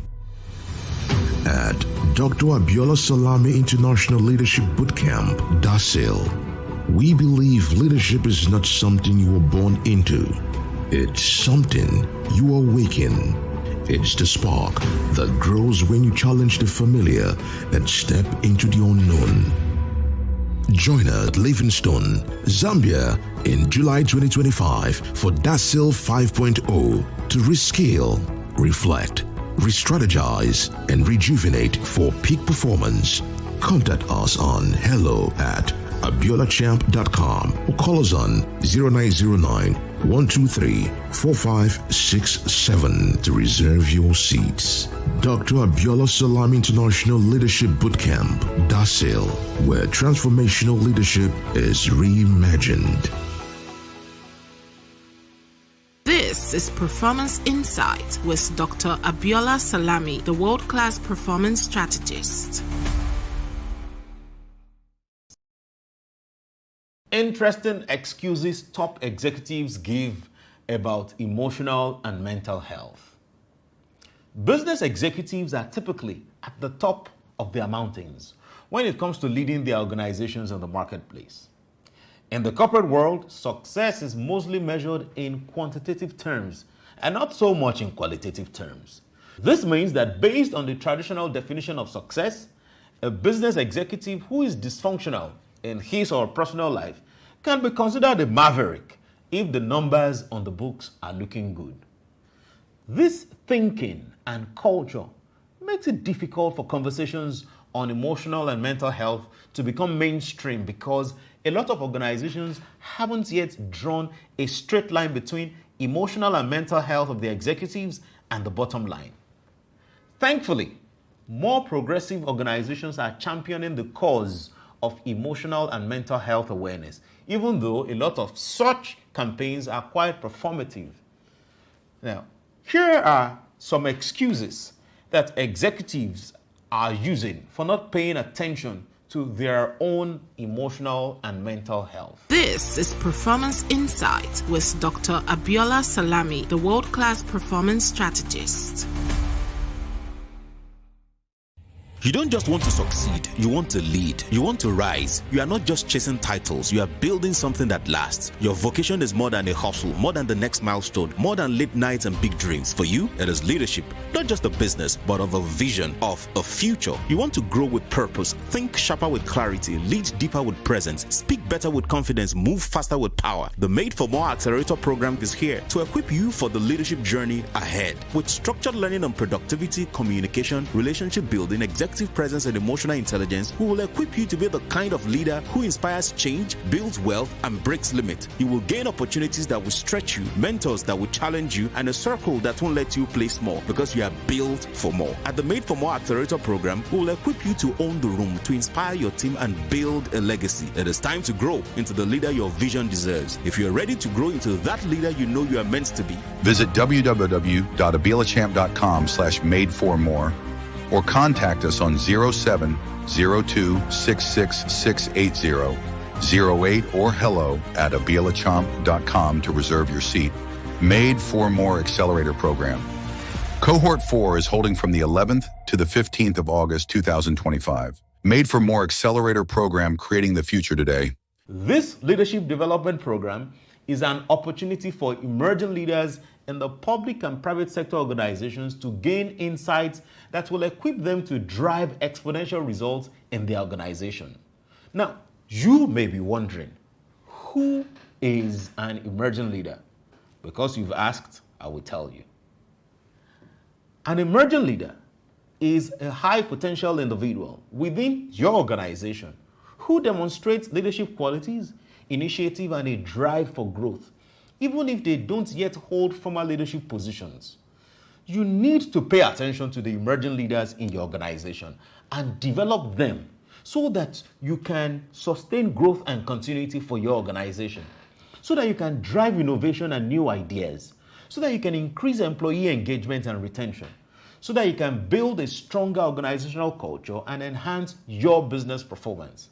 At Dr. Abiola Salami International Leadership Bootcamp, DASIL, we believe leadership is not something you were born into. It's something you awaken. It's the spark that grows when you challenge the familiar and step into the unknown. Join us at Livingstone, Zambia in July 2025 for DASIL 5.0 to rescale, reflect, re-strategize, and rejuvenate for peak performance. Contact us on hello@abiolachamp.com or call us on 0909-123-4567 to reserve your seats. Dr. Abiola Salami International Leadership Bootcamp, DASIL, where transformational leadership is reimagined. This is Performance Insight with Dr. Abiola Salami, the world-class performance strategist. Interesting excuses top executives give about emotional and mental health. Business executives are typically at the top of their mountains when it comes to leading their organizations in the marketplace. In the corporate world, success is mostly measured in quantitative terms and not so much in qualitative terms. This means that based on the traditional definition of success, a business executive who is dysfunctional in his or her personal life can be considered a maverick if the numbers on the books are looking good. This thinking and culture makes it difficult for conversations on emotional and mental health to become mainstream because a lot of organizations haven't yet drawn a straight line between emotional and mental health of the executives and the bottom line. Thankfully, more progressive organizations are championing the cause of emotional and mental health awareness, even though a lot of such campaigns are quite performative. Now, here are some excuses that executives are using for not paying attention to their own emotional and mental health. This is Performance Insight with Dr. Abiola Salami, the world-class performance strategist. You don't just want to succeed, you want to lead, you want to rise. You are not just chasing titles, you are building something that lasts. Your vocation is more than a hustle, more than the next milestone, more than late nights and big dreams. For you, it is leadership, not just a business, but of a vision, of a future. You want to grow with purpose, think sharper with clarity, lead deeper with presence, speak better with confidence, move faster with power. The Made for More Accelerator program is here to equip you for the leadership journey ahead. With structured learning on productivity, communication, relationship building, executive presence and emotional intelligence, we will equip you to be the kind of leader who inspires change, builds wealth, and breaks limits. You will gain opportunities that will stretch you, mentors that will challenge you, and a circle that won't let you play small because you are built for more. At the Made for More Accelerator program, we will equip you to own the room, to inspire your team and build a legacy. It is time to grow into the leader your vision deserves. If you are ready to grow into that leader you know you are meant to be, visit www.abilachamp.com/made4more or contact us on 0702-66680, 08 or hello@abilachamp.com to reserve your seat. Made for More Accelerator Program. Cohort 4 is holding from the 11th to the 15th of August 2025. Made for More Accelerator Program, creating the future today. This leadership development program is an opportunity for emerging leaders in the public and private sector organizations to gain insights that will equip them to drive exponential results in their organization. Now, you may be wondering, who is an emerging leader? Because you've asked, I will tell you. An emerging leader is a high potential individual within your organization who demonstrates leadership qualities, initiative, and a drive for growth, even if they don't yet hold formal leadership positions. You need to pay attention to the emerging leaders in your organization and develop them so that you can sustain growth and continuity for your organization, so that you can drive innovation and new ideas, so that you can increase employee engagement and retention, so that you can build a stronger organizational culture and enhance your business performance.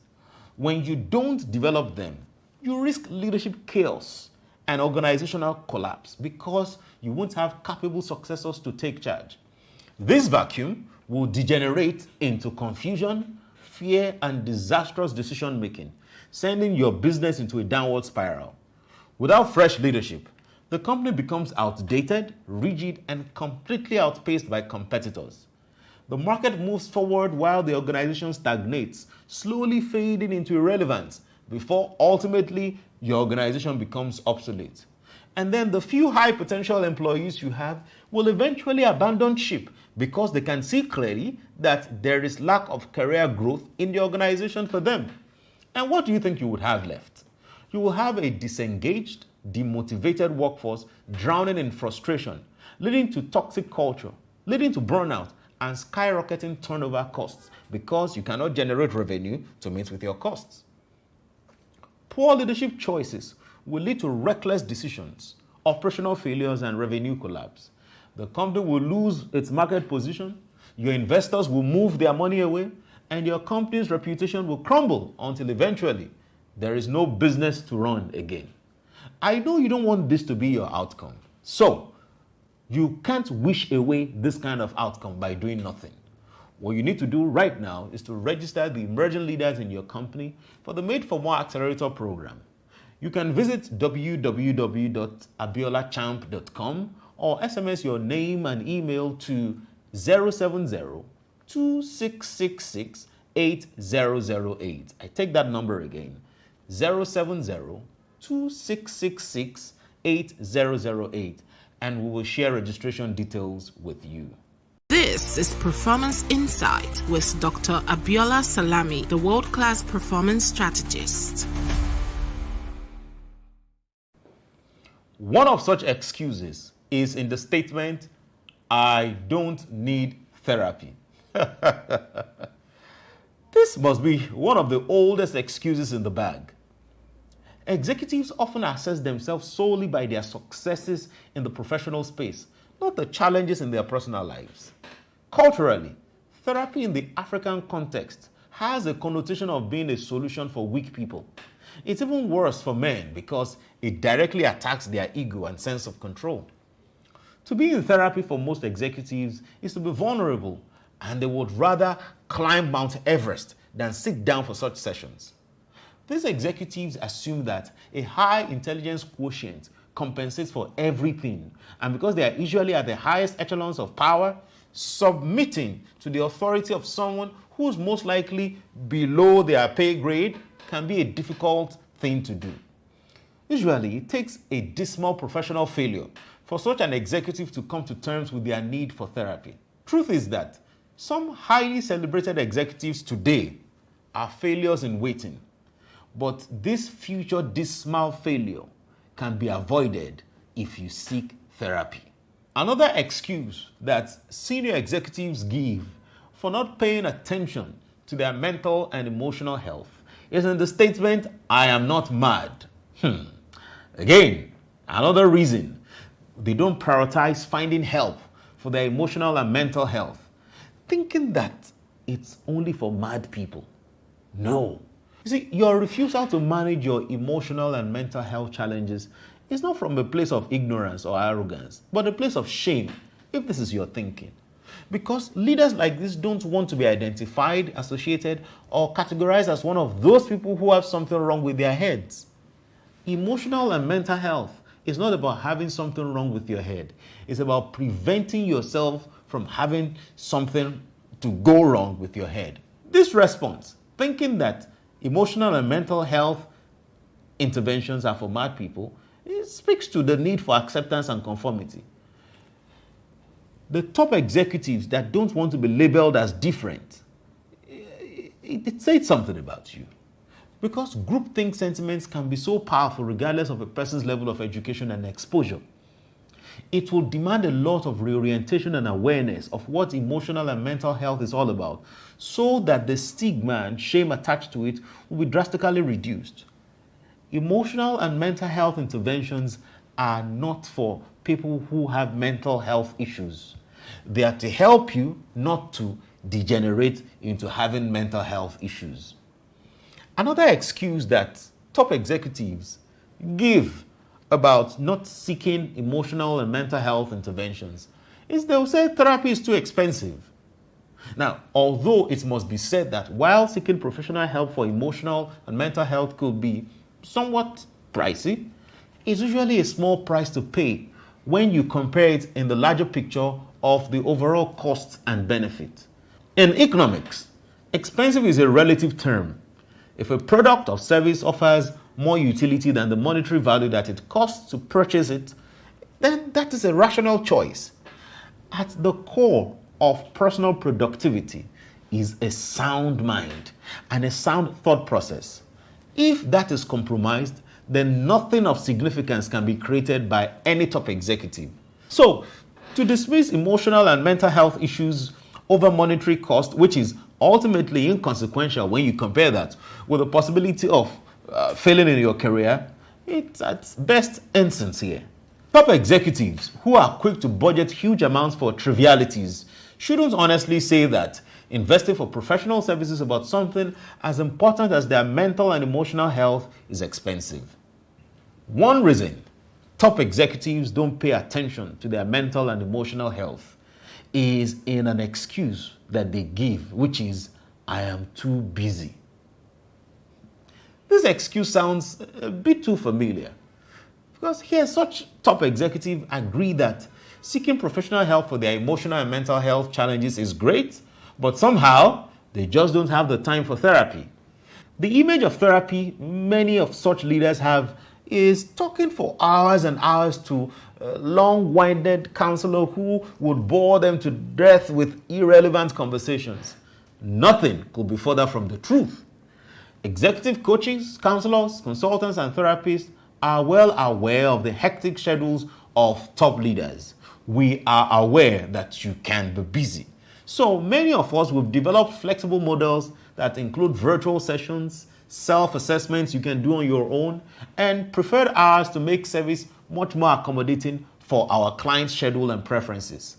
When you don't develop them, you risk leadership chaos and organizational collapse because you won't have capable successors to take charge. This vacuum will degenerate into confusion, fear, and disastrous decision-making, sending your business into a downward spiral. Without fresh leadership, the company becomes outdated, rigid, and completely outpaced by competitors. The market moves forward while the organization stagnates, slowly fading into irrelevance before ultimately your organization becomes obsolete. And then the few high potential employees you have will eventually abandon ship because they can see clearly that there is lack of career growth in the organization for them. And what do you think you would have left? You will have a disengaged, demotivated workforce drowning in frustration, leading to toxic culture, leading to burnout and skyrocketing turnover costs because you cannot generate revenue to meet with your costs. Poor leadership choices will lead to reckless decisions, operational failures, and revenue collapse. The company will lose its market position, your investors will move their money away, and your company's reputation will crumble until eventually there is no business to run again. I know you don't want this to be your outcome, so you can't wish away this kind of outcome by doing nothing. What you need to do right now is to register the emerging leaders in your company for the Made for More Accelerator program. You can visit www.abiolachamp.com or SMS your name and email to 070-2666-8008. I take that number again, 070-2666-8008, and we will share registration details with you. This is Performance Insight with Dr. Abiola Salami, the world-class performance strategist. One of such excuses is in the statement, I don't need therapy. This must be one of the oldest excuses in the bag. Executives often assess themselves solely by their successes in the professional space, not the challenges in their personal lives. Culturally, therapy in the African context has a connotation of being a solution for weak people. It's even worse for men because it directly attacks their ego and sense of control. To be in therapy for most executives is to be vulnerable, and they would rather climb Mount Everest than sit down for such sessions. These executives assume that a high intelligence quotient compensates for everything, and because they are usually at the highest echelons of power, submitting to the authority of someone who's most likely below their pay grade can be a difficult thing to do. Usually, it takes a dismal professional failure for such an executive to come to terms with their need for therapy. Truth is that some highly celebrated executives today are failures in waiting, but this future dismal failure can be avoided if you seek therapy. Another excuse that senior executives give for not paying attention to their mental and emotional health is in the statement, "I am not mad." Again, another reason they don't prioritize finding help for their emotional and mental health, thinking that it's only for mad people. No. You see, your refusal to manage your emotional and mental health challenges is not from a place of ignorance or arrogance, but a place of shame, if this is your thinking. Because leaders like this don't want to be identified, associated, or categorized as one of those people who have something wrong with their heads. Emotional and mental health is not about having something wrong with your head. It's about preventing yourself from having something to go wrong with your head. This response, thinking that emotional and mental health interventions are for mad people, it speaks to the need for acceptance and conformity. The top executives that don't want to be labeled as different, it says something about you. Because groupthink sentiments can be so powerful regardless of a person's level of education and exposure. It will demand a lot of reorientation and awareness of what emotional and mental health is all about, so that the stigma and shame attached to it will be drastically reduced. Emotional and mental health interventions are not for people who have mental health issues. They are to help you not to degenerate into having mental health issues. Another excuse that top executives give about not seeking emotional and mental health interventions is they'll say therapy is too expensive. Now, although it must be said that while seeking professional help for emotional and mental health could be somewhat pricey, it's usually a small price to pay when you compare it in the larger picture of the overall cost and benefit. In economics, expensive is a relative term. If a product or service offers more utility than the monetary value that it costs to purchase it, then that is a rational choice. At the core of personal productivity is a sound mind and a sound thought process. If that is compromised, then nothing of significance can be created by any top executive. So, to dismiss emotional and mental health issues over monetary cost, which is ultimately inconsequential when you compare that with the possibility of failing in your career, it's at best insincere. Top executives who are quick to budget huge amounts for trivialities shouldn't honestly say that investing for professional services about something as important as their mental and emotional health is expensive. One reason top executives don't pay attention to their mental and emotional health is in an excuse that they give, which is, "I am too busy." This excuse sounds a bit too familiar, because here such top executives agree that seeking professional help for their emotional and mental health challenges is great, but somehow they just don't have the time for therapy. The image of therapy many of such leaders have is talking for hours and hours to a long-winded counselor who would bore them to death with irrelevant conversations. Nothing could be further from the truth. Executive coaches, counselors, consultants, and therapists are well aware of the hectic schedules of top leaders. We are aware that you can be busy. So many of us have developed flexible models that include virtual sessions, self-assessments you can do on your own, and preferred hours to make service much more accommodating for our client's schedule and preferences.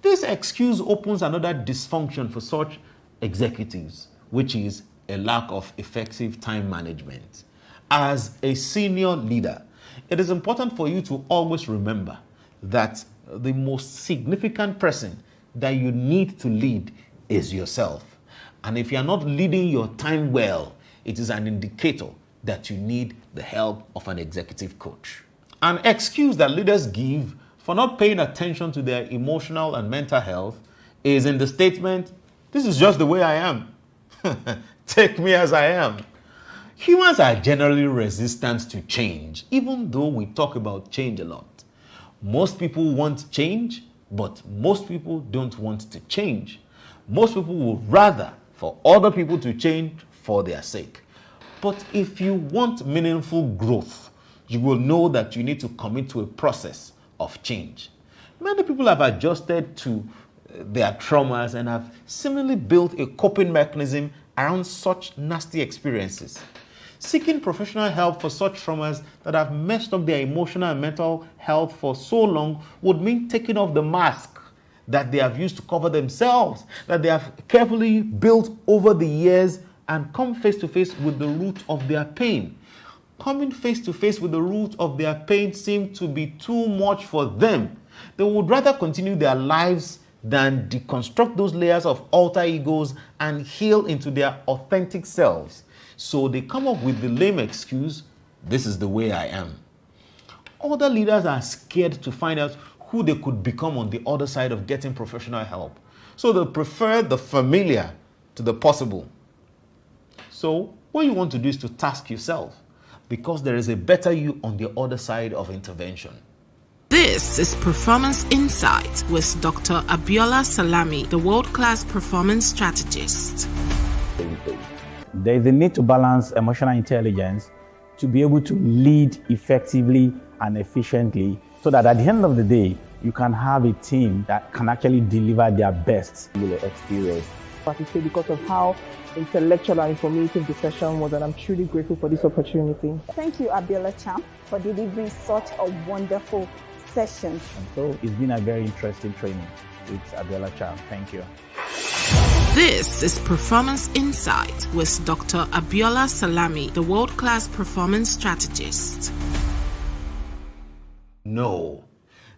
This excuse opens another dysfunction for such executives, which is a lack of effective time management. As a senior leader, it is important for you to always remember that the most significant person that you need to lead is yourself. And if you are not leading your time well, it is an indicator that you need the help of an executive coach. An excuse that leaders give for not paying attention to their emotional and mental health is in the statement, "This is just the way I am. Take me as I am." Humans are generally resistant to change, even though we talk about change a lot. Most people want change, but most people don't want to change. Most people would rather for other people to change for their sake. But if you want meaningful growth, you will know that you need to commit to a process of change. Many people have adjusted to their traumas and have seemingly built a coping mechanism around such nasty experiences. Seeking professional help for such traumas that have messed up their emotional and mental health for so long would mean taking off the mask that they have used to cover themselves, that they have carefully built over the years, and come face to face with the root of their pain. Coming face to face with the root of their pain seemed to be too much for them. They would rather continue their lives than deconstruct those layers of alter egos and heal into their authentic selves. So they come up with the lame excuse, "This is the way I am." Other leaders are scared to find out who they could become on the other side of getting professional help. So they prefer the familiar to the possible. So what you want to do is to task yourself, because there is a better you on the other side of intervention. This is Performance Insight with Dr. Abiola Salami, the world-class performance strategist. There is a need to balance emotional intelligence to be able to lead effectively and efficiently, so that at the end of the day, you can have a team that can actually deliver their best experience. Because of how intellectual and informative the session was, and I'm truly grateful for this opportunity. Thank you, Abiola Cham, for delivering such a wonderful session. And so it's been a very interesting training with Abiola Cham. Thank you. This is Performance Insight with Dr. Abiola Salami, the world-class performance strategist. No,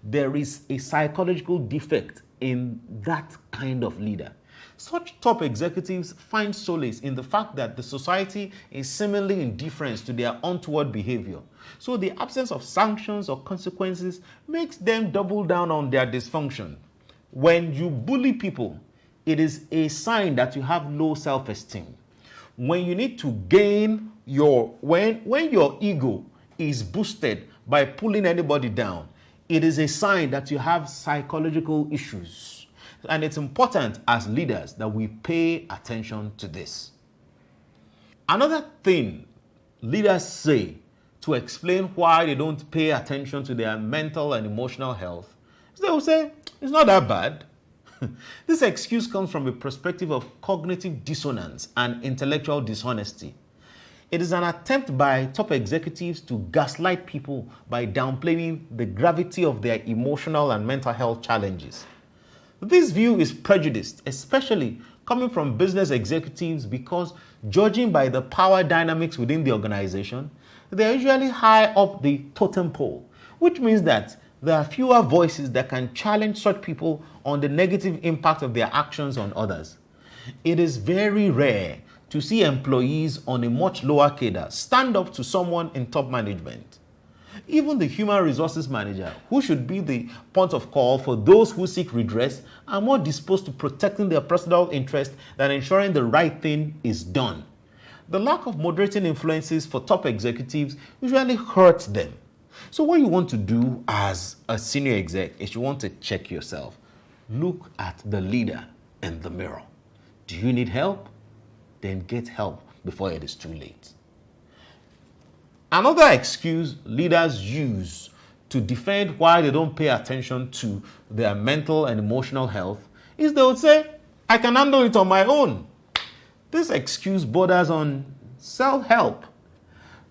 there is a psychological defect in that kind of leader. Such top executives find solace in the fact that the society is seemingly indifferent to their untoward behavior. So the absence of sanctions or consequences makes them double down on their dysfunction. When you bully people, it is a sign that you have low self-esteem. When you need to gain when your ego is boosted by pulling anybody down, it is a sign that you have psychological issues. And it's important as leaders that we pay attention to this. Another thing leaders say to explain why they don't pay attention to their mental and emotional health is they will say, "It's not that bad." This excuse comes from a perspective of cognitive dissonance and intellectual dishonesty. It is an attempt by top executives to gaslight people by downplaying the gravity of their emotional and mental health challenges. This view is prejudiced, especially coming from business executives, because judging by the power dynamics within the organization, they are usually high up the totem pole, which means that there are fewer voices that can challenge such people on the negative impact of their actions on others. It is very rare to see employees on a much lower cadre stand up to someone in top management. Even the human resources manager, who should be the point of call for those who seek redress, are more disposed to protecting their personal interest than ensuring the right thing is done. The lack of moderating influences for top executives usually hurts them. So what you want to do as a senior exec is you want to check yourself. Look at the leader in the mirror. Do you need help? Then get help before it is too late. Another excuse leaders use to defend why they don't pay attention to their mental and emotional health is they would say, "I can handle it on my own." This excuse borders on self-help.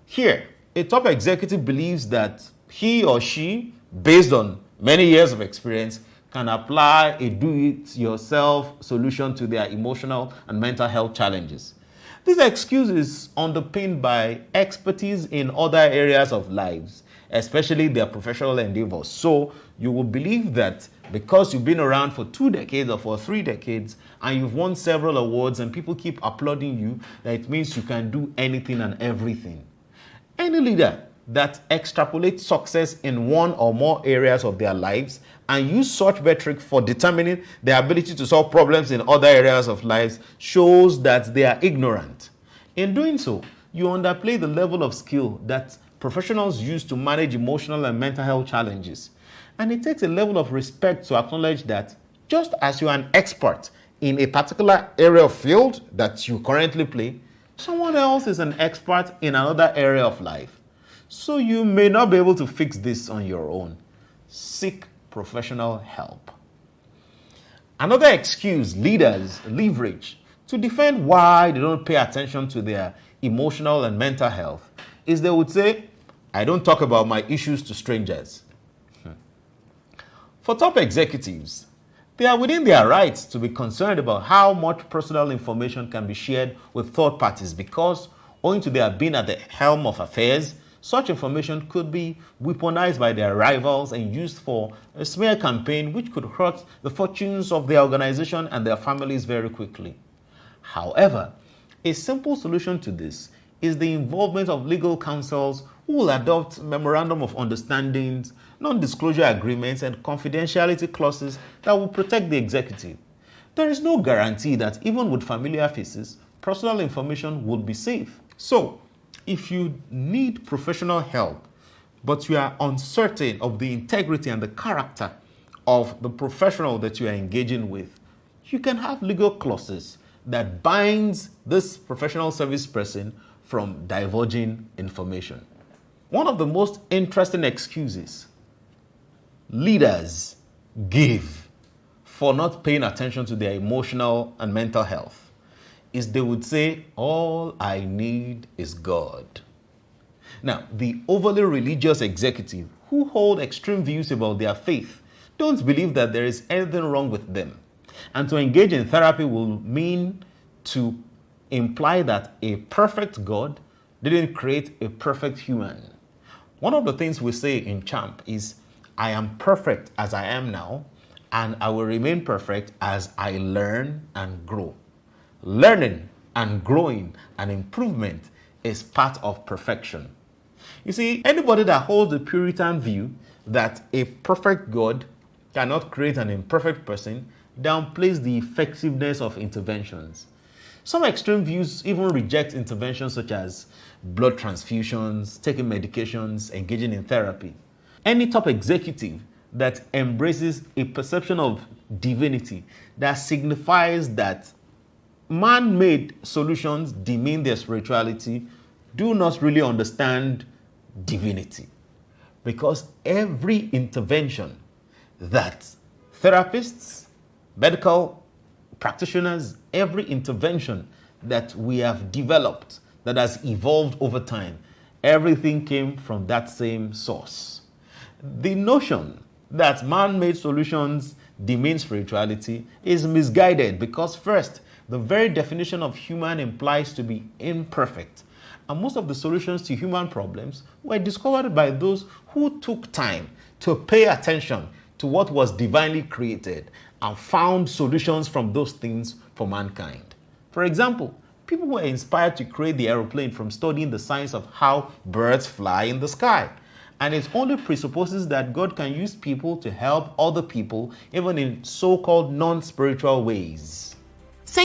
Here, a top executive believes that he or she, based on many years of experience, can apply a do-it-yourself solution to their emotional and mental health challenges. This excuse is underpinned by expertise in other areas of lives, especially their professional endeavors. So you will believe that because you've been around for 2 decades or for 3 decades and you've won several awards and people keep applauding you, that it means you can do anything and everything. Any leader that extrapolates success in one or more areas of their lives and use such metric for determining their ability to solve problems in other areas of lives shows that they are ignorant. In doing so, you underplay the level of skill that professionals use to manage emotional and mental health challenges. And it takes a level of respect to acknowledge that just as you are an expert in a particular area of field that you currently play, someone else is an expert in another area of life. So you may not be able to fix this on your own. Seek professional help. Another excuse leaders leverage to defend why they don't pay attention to their emotional and mental health is they would say, I don't talk about my issues to strangers. For top executives, they are within their rights to be concerned about how much personal information can be shared with third parties because, owing to their being at the helm of affairs, such information could be weaponized by their rivals and used for a smear campaign which could hurt the fortunes of their organization and their families very quickly. However, a simple solution to this is the involvement of legal counsels who will adopt memorandum of understandings, non-disclosure agreements, and confidentiality clauses that will protect the executive. There is no guarantee that even with familiar faces, personal information will be safe. So, if you need professional help, but you are uncertain of the integrity and the character of the professional that you are engaging with, you can have legal clauses that binds this professional service person from divulging information. One of the most interesting excuses leaders give for not paying attention to their emotional and mental health is they would say, all I need is God. Now, the overly religious executive who hold extreme views about their faith don't believe that there is anything wrong with them. And to engage in therapy will mean to imply that a perfect God didn't create a perfect human. One of the things we say in CHAMP is, I am perfect as I am now, and I will remain perfect as I learn and grow. Learning and growing and improvement is part of perfection. You see, anybody that holds the Puritan view that a perfect God cannot create an imperfect person downplays the effectiveness of interventions. Some extreme views even reject interventions such as blood transfusions, taking medications, engaging in therapy. Any top executive that embraces a perception of divinity that signifies that man-made solutions demean their spirituality do not really understand divinity. Because every intervention that therapists, medical practitioners, every intervention that we have developed that has evolved over time, everything came from that same source. The notion that man-made solutions demean spirituality is misguided because first, the very definition of human implies to be imperfect. And most of the solutions to human problems were discovered by those who took time to pay attention to what was divinely created and found solutions from those things for mankind. For example, people were inspired to create the aeroplane from studying the science of how birds fly in the sky. And it only presupposes that God can use people to help other people, even in so-called non-spiritual ways.